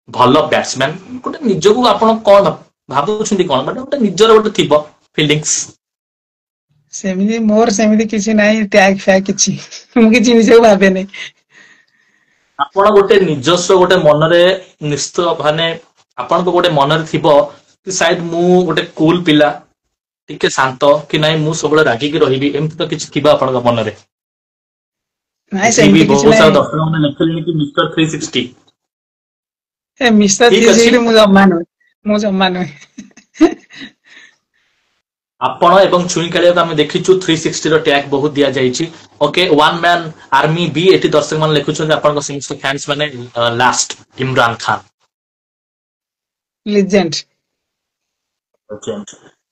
भलो बैट्समैन गोटे निजको आपण कोन भाबुछंती कोन बट गोटे निजर गोटे थिबो फीलिंग्स सेमिति मोर सेमिति किछि नाही टैग फैग किछि मु किछि निजे भाबे नै आपण गोटे निजस्व गोटे मनरे निश्चित माने आपण को गोटे मनरे थिबो कि शायद मु गोटे कूल पिला टिके शांत कि नाही मु सबले रागी की रहिबी एमति तो किछि थिबा आपण को मनरे नाही सेमिति किछि बहुत सारा नाही दर्शक ने लिखले कि मिस्टर 360 ए मिस्टर ठीक अछि 360 मु जम्मा नै आपण एवं छुई खेलिया को हम देखिछु 360 रो टैग बहुत दिया जाईछि ओके वन मैन आर्मी बी एटी दर्शक मान लिखुछन आपण को समस्त फैंस माने लास्ट इमरान खान लेजेंड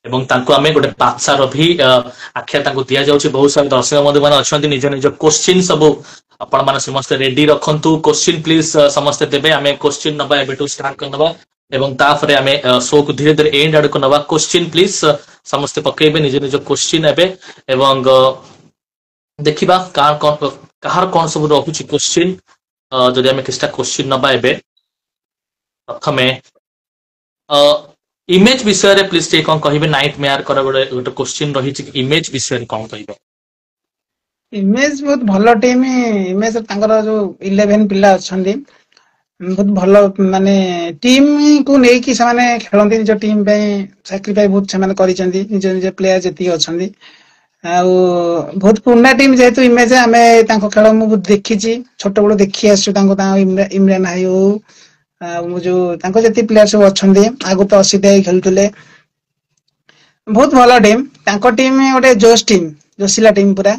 एवं तांको हमें गोटे बादशाह रो भी आख्या तांको दिया जाउछि बहुत सारे दर्शक मध्ये माने अछंती निज निज क्वेश्चन सब आपण माने समस्त रेडी रखंतु क्वेश्चन प्लीज समस्त देबे हमें क्वेश्चन नबा एबेटू स्टार्ट करनबा एवं ताफरे हमें शो को धीरे धीरे एंड आड़ को नबा क्वेश्चन प्लीज समस्त पकेबे निज निज क्वेश्चन एबे एवं देखिबा कहार कोन सब रहुछि क्वेश्चन जदि हमें किछटा क्वेश्चन नबा एबे प्रथमे इमेज विषय रे प्लीज टे कोन कहिबे नाइट मेयर कर गोटे क्वेश्चन रही छि इमेज विषय रे कोन कहिबे इमेज बहुत भलो टीम इमेज तांकर जो 11 पिला अछंदी बहुत भलो माने टीम को नै कि समाने खेलंती जो टीम पे सैक्रिफाइस बहुत समाने करिसंदी निज निज प्लेयर जति अछंदी आ बहुत पुराना टीम जेतु इमेज हमें तांको खेल मु देखि छि छोट बड़ देखि आसु तांको इमरान हाई हो मु जो तांको जति प्लेयर सब अछंदी आगु तो 80 टाई खेलतले बहुत भलो टीम तांको टीम गोटे जोश टीम जोशिला टीम पूरा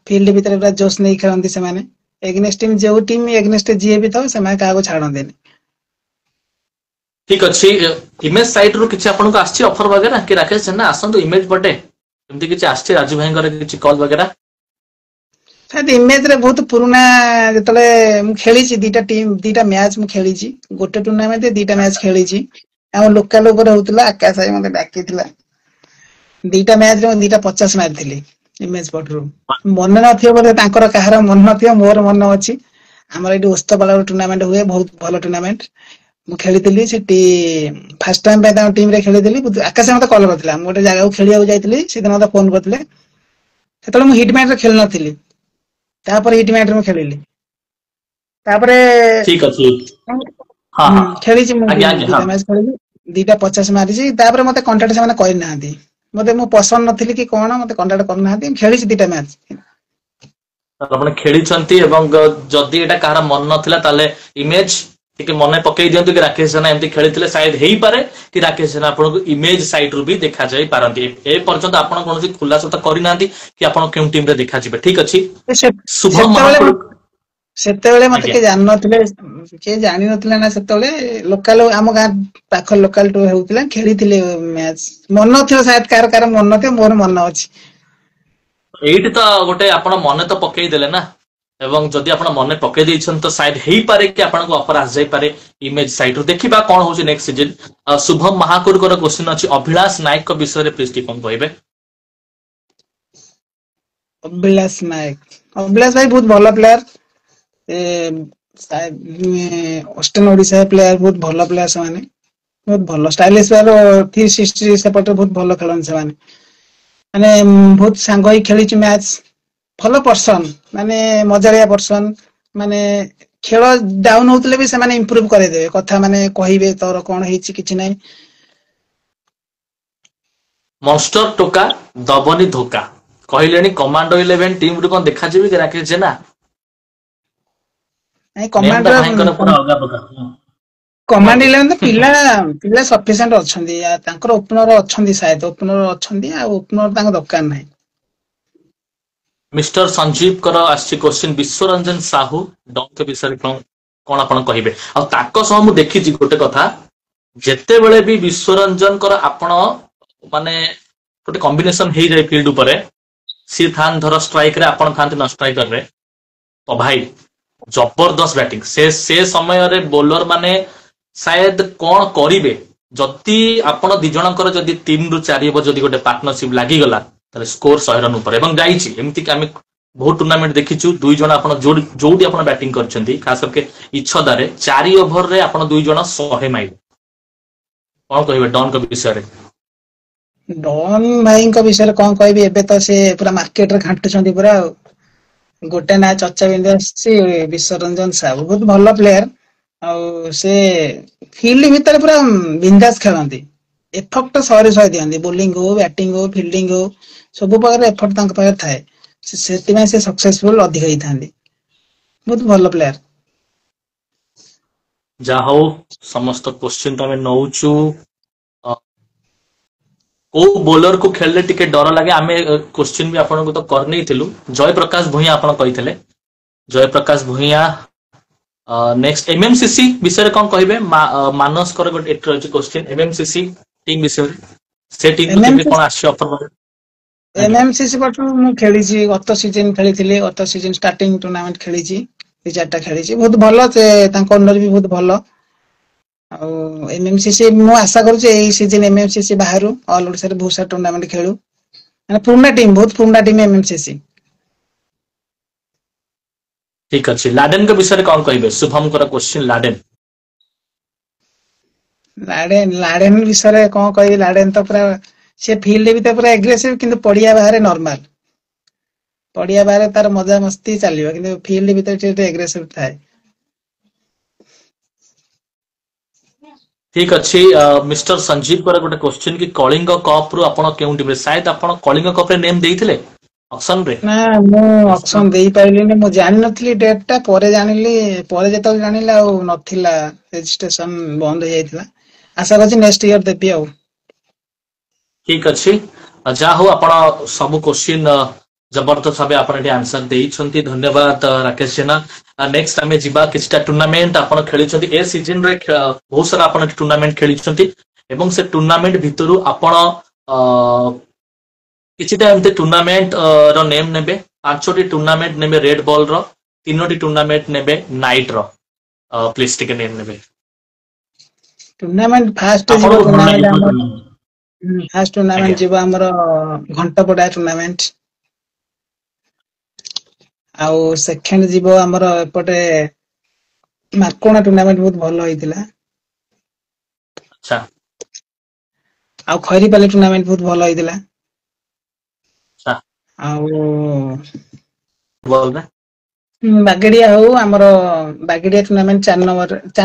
फील्ड भीतर पूरा जोश नै खेलंती से माने एग्नेस्ट टीम जो टीम एग्नेस्ट जीए भी था से माने कागो छाडन देनी ठीक अछि इमेज साइट रो किछ आपन को आछि ऑफर वगैरह कि राकेश ना आसन तो इमेज बटे एमती किछ आछि राजू भाई करे किछ कॉल वगैरह शायद इमेज रे बहुत पुराना जतले मु खेली छि दीटा टीम दीटा मैच मु खेली छि गोटे टूर्नामेंट दीटा मैच खेली छि हम लोकल ऊपर होतला आकाश भाई मते डाकिथिला दीटा मैच रे दीटा 50 मारथिली इमेज पटरू मन नथियो बोले तांकर कहार मन नथियो मोर मन अछि हमर एडी उस्तबाला टूर्नामेंट हुए बहुत भलो टूर्नामेंट मु खेलितली सेटी फर्स्ट टाइम पे ता टीम रे खेलितली आकाश मते कॉल करथिला मु गोटे जगह खेलिया जाइतली सीधा मते फोन करथिले सेतले मु हिट मैच रे खेल नथिली तापर हिट मैच रे मु खेलिली तापर ठीक अछि हां हां खेली छि मु आगे दीटा हां मैच खेली दीटा 50 मारी छि तापर मते कांटेक्ट से माने कहि नाहंती मते मु पसंद नथिली कि कोन मते कांटेक्ट कर नाहंती खेली छि दीटा मैच आपण खेली छंती एवं जदी एटा कहार मन नथिला ताले इमेज टिके मने पकई दियंतु कि राकेश जना एमती खेलिथिले शायद हेई पारे कि राकेश जना आपण को इमेज साइट रु भी देखा जाय पारंती ए पर्यंत आपण कोनसी खुलासा त करि नांती कि आपण केउ टीम रे देखा जिबे ठीक अछि शुभम महाकुड़ सेतेबेले मते के जान नथिले के जानि नथिले ना सेतेबेले लोकल आम गां पाख लोकल टू हेउतिला खेलिथिले मैच मन नथियो शायद कार मन नथियो मोर मन अछि एइट तो गोटे आपण मने तो पकई देले ना एवं जदि आपण मने पकई दैछन तो शायद हेई पारे कि आपण को ऑफर आस जाय पारे इमेज साइट रो देखिबा कोन होची नेक्स्ट सीजन शुभम महाकुर को क्वेश्चन अछि अभिलाष नायक को विषय रे प्लीज टिपन कहबे अभिलाष भाई बहुत भलो प्लेयर ए शायद ऑस्ट्रेलिया ओडिशा प्लेयर बहुत भलो प्लेयर से माने ବହୁତ ଭଲ ଷ୍ଟାଇଲିଶ ପ୍ଲେୟାର 360 ସେପଟେ ବହୁତ ଭଲ ଖେଳନ୍ତି ସେମାନେ ମାନେ ବହୁତ ସାଙ୍ଗ ହେଇ ଖେଳିଛୁ ମ୍ୟାଚ୍ ଭଲ ପର୍ସନ ମାନେ ମଜାଳିଆ ପର୍ସନ ମାନେ ଖେଳ ଡାଉନ ହଉଥିଲେ ବି ସେମାନେ ଇମ୍ପ୍ରୁଭ କରେଇଦେବେ କଥା ମାନେ କହିବେ ତୋର କଣ ହେଇଛି କିଛି ନାହିଁ ମନଷ୍ଟର ଟୋକା ଦବନି ଧୋକା କହିଲେଣି କମାଣ୍ଡୋ 11 ଟିମ ରୁ କଣ ଦେଖାଯିବି କି ରାକେଶ ଜେନା? ନାଇଁ ନେମ୍ ଟା ଭାଇଙ୍କର ପୁରା ଅଲଗା ପ୍ରକାର। କମାଣ୍ଡ କୁହନ୍ତୁ। ଇଲେଭେନ ପିଲା ପିଲା ସଫିସିଏଣ୍ଟ ଅଛନ୍ତି ତାଙ୍କର ଓପନର ଅଛନ୍ତି ସାୟଦ ଓପନର ଅଛନ୍ତି ଆଉ ଓପନର ତାଙ୍କ ଦରକାର ନାହିଁ। ମିଷ୍ଟର ସଞ୍ଜୀବଙ୍କର ଆସିଛି କ୍ୱେଶ୍ଚିନ୍ ବିଶ୍ୱରଞ୍ଜନ ସାହୁ ଡଙ୍କ ବିଷୟରେ କଣ ଆପଣ କହିବେ? ଆଉ ତାଙ୍କ ସହ ମୁଁ ଦେଖିଛି ଗୋଟେ କଥା ଯେତେବେଳେ ବି ବିଶ୍ୱରଞ୍ଜନଙ୍କର ଆପଣ ମାନେ ଗୋଟେ କମ୍ବିନେସନ ହେଇଯାଏ ଫିଲ୍ଡ ଉପରେ ସିଏ ଥାନ୍ତି ଧର ଷ୍ଟ୍ରାଇକ ରେ ଆପଣ ଥାନ୍ତି ନ ଷ୍ଟ୍ରାଇକର ରେ ତ ଭାଇ ଜବରଦସ୍ତ ବ୍ୟାଟିଂ ସେ ସମୟରେ ବୋଲର ମାନେ ସାୟଦ କଣ କରିବେ ଯଦି ଆପଣ ଦି ଜଣଙ୍କର ଯଦି 3 ରୁ 4 ଓଭର ଯଦି ଗୋଟେ ପାର୍ଟନରସିପ ଲାଗିଗଲା ତାହେଲେ ସ୍କୋର 100 ରନ ଉପରେ ଏବଂ ଯାଇଛି ଏମିତି କି ଆମେ ବହୁତ ଟୁର୍ଣ୍ଣାମେଣ୍ଟ ଦେଖିଛୁ 2 ଜଣ ଆପଣ ଯୋଉଠି ଆପଣ ବ୍ୟାଟିଂ କରିଛନ୍ତି ଖାସ କରିକେ ଇଚ୍ଛଦାରେ 4 ଓଭରରେ ଆପଣ 2 ଜଣ 100 ମାଇଲେ କଣ କହିବେ ଡନଙ୍କ ବିଷୟରେ? ଡନ୍ ଭାଇଙ୍କ ବିଷୟରେ କଣ କହିବି ଏବେ ତ ସେ ପୁରା ମାର୍କେଟରେ ଘାଣ୍ଟୁଛନ୍ତି ପୁରା ଆଉ ଗୋଟେ ନା ଚର୍ଚ୍ଚା ବିନ୍ଦୁ ଆସିଛି ବିଶ୍ୱରଞ୍ଜନ ସାହୁ ବହୁତ ଭଲ ପ୍ଲେୟାର ଆଉ ସେ ଫିଲ୍ଡ ଭିତରେ ପୁରା ବିନ୍ଦାସ ଖେଳନ୍ତି ଏଫର୍ଟ ଶହେ ଶହେ ଦିଅନ୍ତି ବୋଲିଂ ହଉ ବ୍ୟାଟିଂ ହଉ ଫିଲ୍ଡିଂ ହଉ ସବୁ ପ୍ରକାର ଏଫର୍ଟ ତାଙ୍କ ପାଖରେ ଥାଏ ସେଥିପାଇଁ ସେ ସକ୍ସେସଫୁଲ ଅଧିକ ହେଇଥାନ୍ତି ବହୁତ ଭଲ ପ୍ଲେୟାର। ଯାହା ହଉ ସମସ୍ତ କ୍ୱେଶ୍ଚିନ୍ ତ ଆମେ ନଉଛୁ କୋଉ ବୋଲର କୁ ଖେଳିଲେ ଟିକେ ଡର ଲାଗେ ଆମେ କ୍ୱେଶ୍ଚିନ୍ ବି ଆପଣଙ୍କୁ ତ କରିନେଇଥିଲୁ ଜୟପ୍ରକାଶ ଭୂଇଁଆ ଆପଣ କହିଥିଲେ ଜୟପ୍ରକାଶ ଭୂଇଁଆ ନେକ୍ସଟ ଏମଏମସିସି ବିଷୟରେ କଣ କହିବେ ମାନସଙ୍କର ଗୋଟେ ଏଠି ରହିଛି କ୍ୱେଶ୍ଚିନ୍ ଏମଏମସିସି ଟିମ୍ ବିଷୟରେ ସେ ଟିମ୍ ରୁ କେବେ କଣ ଆସିଛି ଅଫର? ଆଜ୍ଞା ଏମଏମସିସି ପଟରୁ ମୁଁ ଖେଳିଛି ଗତ ସିଜନ ଖେଳିଥିଲି ଗତ ସିଜନ ଷ୍ଟାର୍ଟିଂ ଟୁର୍ଣ୍ଣାମେଣ୍ଟ ଖେଳିଛି 2-4ଟା ଖେଳିଛି ବହୁତ ଭଲ ସେ ତାଙ୍କ ଓନର ବି ବହୁତ ଭଲ ଆଉ ଏମଏମସିସି ମୁଁ ଆଶା କରୁଛି ଏଇ ସିଜନ ଏମଏମସିସି ବାହାରୁ ଅଲ ଓଡିଶାରେ ବହୁତ ସାରା ଟୁର୍ଣ୍ଣାମେଣ୍ଟ ଖେଳୁ ମାନେ ପୁରୁଣା ଟିମ୍ ବହୁତ ପୁରୁଣା ଟିମ୍ ଏମଏମସିସି। ଠିକ ଅଛି ଲାଡେନଙ୍କ ବିଷୟରେ କଣ କହିବେ ଶୁଭମଙ୍କର କ୍ୱେଶ୍ଚିନ୍ ଲାଡେନ ଲାଡେନ ବିଷୟରେ କଣ କହିବି ଲାଡେନ ତ ପୁରା ସେ ଫିଲ୍ଡ ଭିତରେ ପୁରା ଏଗ୍ରେସିଭ କିନ୍ତୁ ପଡିଆ ବାହାରେ ନର୍ମାଲ ପଡିଆ ବାହାରେ ତାର ମଜା ମସ୍ତି ଚାଲିବ କିନ୍ତୁ ଫିଲ୍ଡ ଭିତରେ ଟିକେ ଏଗ୍ରେସିଭ ଥାଏ। ଠିକ ଅଛି ମିଷ୍ଟର ସଞ୍ଜୀବଙ୍କର ଗୋଟେ କ୍ୱେଶ୍ଚିନ୍ କି କଳିଙ୍ଗ କପ ରୁ ଆପଣ କେଉଁ ଟିମରେ ସାୟଦ ଆପଣ କଳିଙ୍ଗ କପ ରେ ନେମ୍ ଦେଇଥିଲେ ଅପସନ ରେ ନା ମୁଁ ଅପସନ ଦେଇପାରିଲିନି ମୁଁ ଜାଣିନଥିଲି ଡେଟ ଟା ପରେ ଜାଣିଲି ପରେ ଯେତେବେଳେ ଜାଣିଲି ଆଉ ନଥିଲା ରେଜିଷ୍ଟ୍ରେସନ ବନ୍ଦ ହେଇଯାଇଥିଲା ଆଶା କରୁଛି ନେକ୍ସଟ ଇୟର ଦେବି ଆଉ ଠିକ ଅଛି ଯାହା ହଉ ଆପଣ ସବୁ କ୍ୱେଶ୍ଚିନ୍ ଜବରଦସ୍ତ ଭାବେ ଆପଣ ଏଠି ଆନ୍ସର ଦେଇଛନ୍ତି ଧନ୍ୟବାଦ ରାକେଶ ଜେନା ନେକ୍ସଟ ଆମେ ଯିବା କିଛିଟା ଟୁର୍ଣ୍ଣାମେଣ୍ଟ ଆପଣ ଖେଳିଛନ୍ତି ଏ ସିଜନରେ ବହୁତ ସାରା ଆପଣ ଟୁର୍ଣ୍ଣାମେଣ୍ଟ ଖେଳିଛନ୍ତି ଏବଂ ସେ ଟୁର୍ଣ୍ଣାମେଣ୍ଟ ଭିତରୁ ଆପଣ ଅ କିଛିଟା ଏମିତି ଟୁର୍ଣ୍ଣାମେଣ୍ଟ ର ନେମ୍ ନେବେ 5ଟି ଟୁର୍ଣ୍ଣାମେଣ୍ଟ ନେବେ ରେଡ ବଲ ର 3ଟି ଟୁର୍ଣ୍ଣାମେଣ୍ଟ ନେବେ ନାଇଟ ର ପ୍ଲିଜ ଟିକେ ନେମ୍ ନେବେ ଟୁର୍ଣ୍ଣାମେଣ୍ଟ ଫାଷ୍ଟ ଯିବ ଆପଣଙ୍କୁ ଭଲ ଟୁର୍ଣ୍ଣାମେଣ୍ଟ ଲାଗିଥିବା ଆମର ଟୁର୍ଣ୍ଣାମେଣ୍ଟ ଫାଷ୍ଟ ଆଜ୍ଞା ଟୁର୍ଣ୍ଣାମେଣ୍ଟ ଯିବ ଆମର ଘଣ୍ଟପଡା ଟୁର୍ଣ୍ଣାମେଣ୍ଟ ଆଉ ସେକେଣ୍ଡ ଯିବ ଆମର ଏପଟେ ମାର୍କୋଣା ଟୁର୍ଣ୍ଣାମେଣ୍ଟ ବହୁତ ଭଲ ହେଇଥିଲା ଆଚ୍ଛା ଆଉ ଖଇରିପାଲି ଟୁର୍ଣ୍ଣାମେଣ୍ଟ ବହୁତ ଭଲ ହେଇଥିଲା ଆଚ୍ଛା ଆଉ ବଲ ରେ ବାଗେଡିଆ ହଉ ଆମର ବାଗେଡିଆ ଟୁର୍ଣ୍ଣାମେଣ୍ଟ 4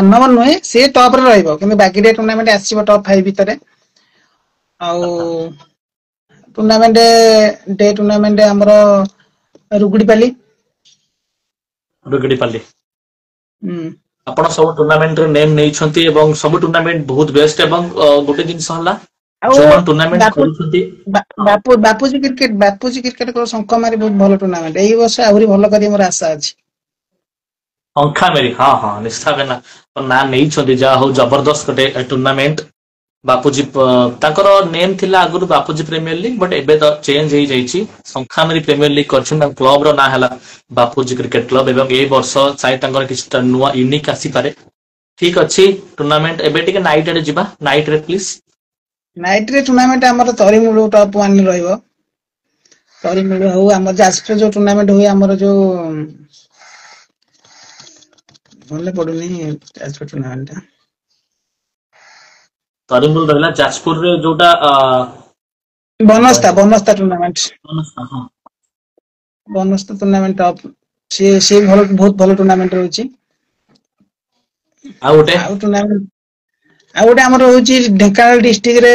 ନମ୍ବର ନୁହେଁ ସେ ଟପ ରେ ରହିବ କିନ୍ତୁ ବାଗିରିଆ ଟୁର୍ଣ୍ଣାମେଣ୍ଟ ଆସିବ ଟପ୍ 5 ଭିତରେ ଆଉ ଆଚ୍ଛା ଡେ ଟୁର୍ଣ୍ଣାମେଣ୍ଟ ଆମର ରୁଗୁଡିପାଲି ରୁଗିଡିପାଲି ହୁଁ ଆପଣ ସବୁ ଟୁର୍ଣ୍ଣାମେଣ୍ଟରେ ନେମ୍ ନେଇଛନ୍ତି ଏବଂ ସବୁ ଟୁର୍ଣ୍ଣାମେଣ୍ଟ ବହୁତ ବେଷ୍ଟ ଏବଂ ଗୋଟେ ଜିନିଷ ହେଲା ଆଉ ଯୋଉମାନେ ଟୁର୍ଣ୍ଣାମେଣ୍ଟ ବାପୁ କରୁଛନ୍ତି ବାପୁଜୀ କ୍ରିକେଟ ଶଙ୍ଖ ମାରି ବହୁତ ଭଲ ଟୁର୍ଣ୍ଣାମେଣ୍ଟ ଏଇ ବର୍ଷ ଆହୁରି ଭଲ କରି ମୋର ଆଶା ଅଛି ଶଙ୍ଖା ମେରି ହଁ ହଁ ନିଶ୍ଚୟ ନା ନେଇଛନ୍ତି ଯାହା ହଉ ଜବରଦସ୍ତ ଗୋଟେ ଟୁର୍ଣ୍ଣାମେଣ୍ଟ ବାପୁଜୀ ତାଙ୍କର ନେମ୍ ଥିଲା ଆଗରୁ ବାପୁଜୀ ପ୍ରିମିୟର ଲିଗ୍ ବଟ୍ ଏବେ ତ ଚେଞ୍ଜ ହେଇଯାଇଛି ଶଙ୍ଖାମେରି ପ୍ରିମିୟର ଲିଗ୍ କରିଛନ୍ତି ତାଙ୍କ କ୍ଲବ ର ନାଁ ହେଲା ବାପୁଜୀ କ୍ରିକେଟ କ୍ଲବ ଏବଂ ଏଇ ବର୍ଷ ସାୟଦ ତାଙ୍କର କିଛିଟା ନୂଆ ୟୁନିକ୍ ଆସିପାରେ ଠିକ ଅଛି ଟୁର୍ଣ୍ଣାମେଣ୍ଟ ଏବେ ଟିକେ ନାଇଟ ଆଡେ ଯିବା ନାଇଟ ରେ ପ୍ଲିଜ ନାଇଟ ରେ ଟୁର୍ଣ୍ଣାମେଣ୍ଟ ଆମର ତରିମୁଳ ଟପ୍ 1 ରହିବ ତରିମୁଳ ହଉ ଆମର ଯାଜପୁର ଯୋଉ ଟୁର୍ଣ୍ଣାମେଣ୍ଟ ହୁଏ ଆମର ଯୋଉ ମନେ ପଡୁନି ଟୁର୍ଣ୍ଣାମେଣ୍ଟ ଟା ତରିମୁଲ ରହିଲା ଯାଜପୁରରେ ଯୋଉଟା ବନସ୍ତା ଟୁର୍ଣ୍ଣାମେଣ୍ଟ। ହଁ। ବନସ୍ତା ଟୁର୍ଣ୍ଣାମେଣ୍ଟ ସେ ଭଲ, ବହୁତ ଭଲ ଟୁର୍ଣ୍ଣାମେଣ୍ଟ ରହୁଛି। ଆଉ ଗୋଟେ ଆଉ ଟୁର୍ଣ୍ଣାମେଣ୍ଟ ଆଉ ଗୋଟେ ଆମର ହଉଛି ଢେଙ୍କାନାଳ ଡିଷ୍ଟ୍ରିକ୍ଟ ରେ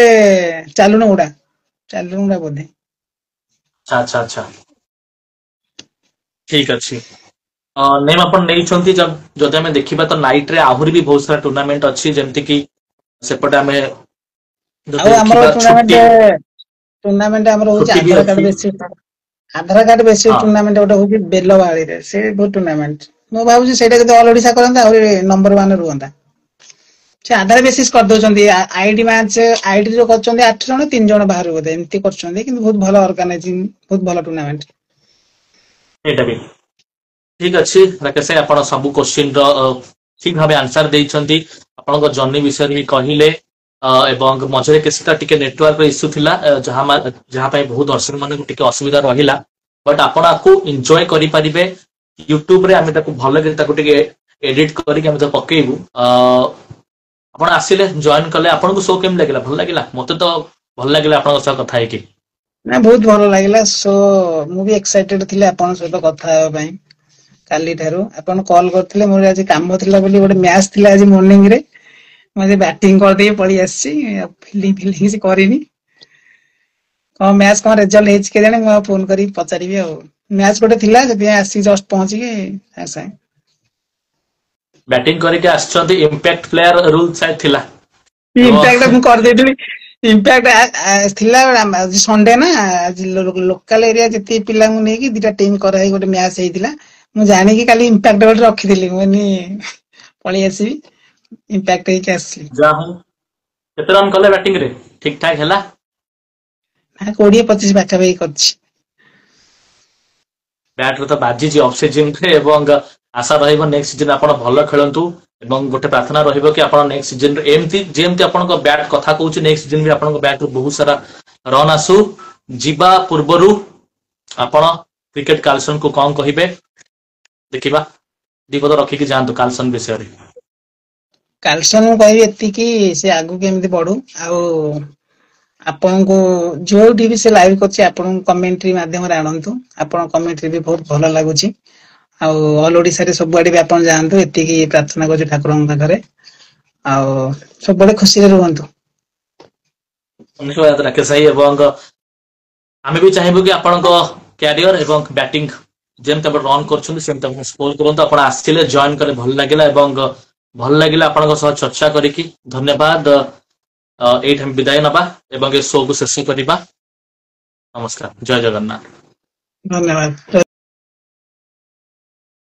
ଚାଲୁନଗୁଡା ବୋଧେ। ଆଚ୍ଛା ଆଚ୍ଛା ଠିକ ଅଛି। ନେମ୍ ଆପଣ ନେଇଛନ୍ତି, ଯଦି ଆମେ ଦେଖିବା ତ ନାଇଟ ରେ ଆହୁରି ବି ବହୁତ ସାରା ଟୁର୍ଣ୍ଣାମେଣ୍ଟ ଅଛି, ଯେମିତି କି ସେପଟେ ଆମେ ଯଦି ଆଉ ଆମର ଦେଖିବା ଛୁଟି ଟୁର୍ଣ୍ଣାମେଣ୍ଟ ଆମର ହଉଛି ଛୁଟି ବି ଆଧାର କାର୍ଡ ଅଛି। ବେସିସ୍। ଆଧାର କାର୍ଡ ବେସିସ୍ ହଁ ଟୁର୍ଣ୍ଣାମେଣ୍ଟ ଗୋଟେ ହଉଛି ବେଲବାଳିରେ, ସେ ବହୁତ ଟୁର୍ଣ୍ଣାମେଣ୍ଟ। ମୁଁ ଭାବୁଛି ସେଇଟା ଯଦି ଅଲ ଓଡିଶା କରନ୍ତା ଆହୁରି ନମ୍ବର 1 ରୁହନ୍ତା। ସେ ଆଧାର ବେସିସ୍ କରିଦଉଛନ୍ତି, ଆଇଡି ମ୍ୟାଚ ଆଇଡି ଯୋଉ କରୁଛନ୍ତି 8 ଜଣ 3 ଜଣ ବାହାରୁ ବୋଧେ ଏମିତି କରୁଛନ୍ତି, କିନ୍ତୁ ବହୁତ ଭଲ ଅର୍ଗାନାଇଜିଂ, ବହୁତ ଭଲ ଟୁର୍ଣ୍ଣାମେଣ୍ଟ। ଏଇଟା ବି ଠିକ ଅଛି ରାକେଶ ଭାଇ, ଆପଣ ସବୁ କୋଶ୍ଚିନ୍ ର ଠିକ ଭାବେ ଆନ୍ସର ଦେଇଛନ୍ତି। ଆପଣଙ୍କ ଜର୍ଣ୍ଣି ବିଷୟରେ ବି କହିଲେ, ଏବଂ ମଝିରେ କିଛିଟା ଟିକେ ନେଟୱାର୍କ ଇସ୍ୟୁ ଥିଲା, ଯାହା ପାଇଁ ବହୁତ ଦର୍ଶକ ମାନଙ୍କୁ ଟିକେ ଅସୁବିଧା ରହିଲା। ବଟ୍ ଆପଣ ଆକୁ ଏନ୍ଜୟ କରିପାରିବେ। ୟୁଟ୍ୟୁବରେ ଆମେ ତାକୁ ଭଲକି ତାକୁ ଟିକେ ଏଡିଟ କରିକି ଆମେ ତାକୁ ପକେଇବୁ। ଆପଣ ଆସିଲେ ଜଏନ କଲେ, ଆପଣଙ୍କୁ ଶୋ କେମିତି ଲାଗିଲା? ଭଲ ଲାଗିଲା? ମତେ ତ ଭଲ ଲାଗିଲା ଆପଣଙ୍କ ସହ କଥା ହେଇକି। ନା ବହୁତ ଭଲ ଲାଗିଲା। ମୁଁ ବି ଏକ୍ସାଇଟେଡ ଥିଲି ଆପଣଙ୍କ ସହିତ କଥା ହେବା ପାଇଁ। କାଲି ଠାରୁ ଆପଣ କଲ୍ କରିଥିଲେ, ମୋର ଆଜି କାମ ଥିଲା ବୋଲି, ଗୋଟେ ମ୍ୟାଚ ଥିଲା ଆଜି ମର୍ଣ୍ଣିଂ ରେ। ମୁଁ ଆଜି ବ୍ୟାଟିଂ କରିଦେଇକି ପଳେଇ ଆସିଛି, ଫିଲ୍ଡିଂ କିଛି କରିନି। କଣ ମ୍ୟାଚ କଣ ରେଜଲ୍ଟ ହେଇଛି କେଜାଣି, ମୁଁ ଆଉ ଫୋନ କରିକି ପଚାରିବି ଆଉ। ମ୍ୟାଚ ଗୋଟେ ଥିଲା, ସେଥିପାଇଁ ଆସିକି ଜଷ୍ଟ ପହଞ୍ଚିକି ସାଙ୍ଗେ ସାଙ୍ଗେ। ବ୍ୟାଟିଂ କରିକି ଆସିଛନ୍ତି, ଇମ୍ପାକ୍ଟ ପ୍ଲେୟାର ରୁଲ ଥିଲା। ଏବଂ ଇମ୍ପାକ୍ଟ ମୁଁ କରିଦେଇଥିଲି। ଇମ୍ପାକ୍ଟ ଥିଲା ଆଜି ସଣ୍ଡେ ନା, ଆଜି ଲୋକାଲ ଏରିଆ ଯେତିକି ପିଲାଙ୍କୁ ନେଇକି 2ଟା ଟିମ୍ କରାହେଇ ଗୋଟେ ମ୍ୟାଚ ହେଇଥିଲା। ମୁଁ ଜାଣିକି କାଲି ଇମ୍ପାକ୍ଟ ଗୋଟେ ରଖିଥିଲି, ମୁଁ ପଳେଇ ଆସିବି, ଇମ୍ପାକ୍ଟ ହେଇକି ଆସିଲି। ଯାହା ହଉ, କେତେ ରନ୍ କଲେ ବ୍ୟାଟିଂ ରେ? ଠିକ ଠାକ ହେଲା? 20-25 ପାଖାପାଖି କରିଛି। ବ୍ୟାଟରେ ତ ବାଜିଛି ଅଫ୍ ସିଜିନରେ, ଏବଂ ଆଶା ରହିବ ନେକ୍ସଟ ସିଜନ ଆପଣ ଭଲ ଖେଳନ୍ତୁ। ଏବଂ ଗୋଟେ ପ୍ରାର୍ଥନା ରହିବ କି ଆପଣ ନେକ୍ସଟ ସିଜନରେ ଏମିତି ଯେମିତି ଆପଣଙ୍କ ବ୍ୟାଟ୍ କଥା କହୁଛି, ନେକ୍ସଟ ସିଜନ ବି ଆପଣଙ୍କ ବ୍ୟାଟରୁ ବହୁତ ସାରା ରନ୍ ଆସୁ। ଯିବା ପୂର୍ବରୁ ଆପଣ କ୍ରିକେଟ କାଲସନ କୁ କଣ କହିବେ? ଦେଖିବା, 2 ପଦ ରଖିକି ଯାଆନ୍ତୁ କାଲସନ ବିଷୟରେ। କାଲସନ ମୁଁ କହିବି ଏତିକି, ସେ ଆଗକୁ ଏମିତି ବଢୁ। ଆଉ ଆପଣଙ୍କୁ ଯୋଉଠି ବି ସେ ଲାଇଭ କରୁଛି, ଆପଣଙ୍କୁ କମେଣ୍ଟ୍ରି ମାଧ୍ୟମରେ ଆଣନ୍ତୁ। ଆପଣଙ୍କ କମେଣ୍ଟ୍ରି ବି ବହୁତ ଭଲ ଲାଗୁଛି। ଆଉ ଅଲ ଓଡିଶାରେ ସବୁଆଡେ ବି ଆପଣ ଯାଆନ୍ତୁ, ଏତିକି ପ୍ରାର୍ଥନା କରୁଛି ଠାକୁରଙ୍କ ପାଖରେ। ଆଉ ସବୁବେଳେ ଖୁସିରେ ରୁହନ୍ତୁ। ଧନ୍ୟବାଦ ରାକେଶ ଭାଇ, ଏବଂ ଆମେ ବି ଚାହିଁବୁ କି ଆପଣଙ୍କ କ୍ୟାରିୟର ଏବଂ ବ୍ୟାଟିଂ ଯେମିତି ଆପଣ ରନ୍ କରୁଛନ୍ତି, ସେମିତି ଆପଣ ସ୍କୋର କରନ୍ତୁ। ଆପଣ ଆସିଲେ, ଜଏନ କଲେ, ଭଲ ଲାଗିଲା, ଏବଂ ଭଲ ଲାଗିଲା ଆପଣଙ୍କ ସହ ଚର୍ଚ୍ଚା କରିକି। ଧନ୍ୟବାଦ। ଏଇଠି ଆମେ ବିଦାୟ ନବା ଏବଂ ଏ ଶୋକୁ ଶେଷ କରିବା। ନମସ୍କାର, ଜୟ ଜଗନ୍ନାଥ। ଧନ୍ୟବାଦ।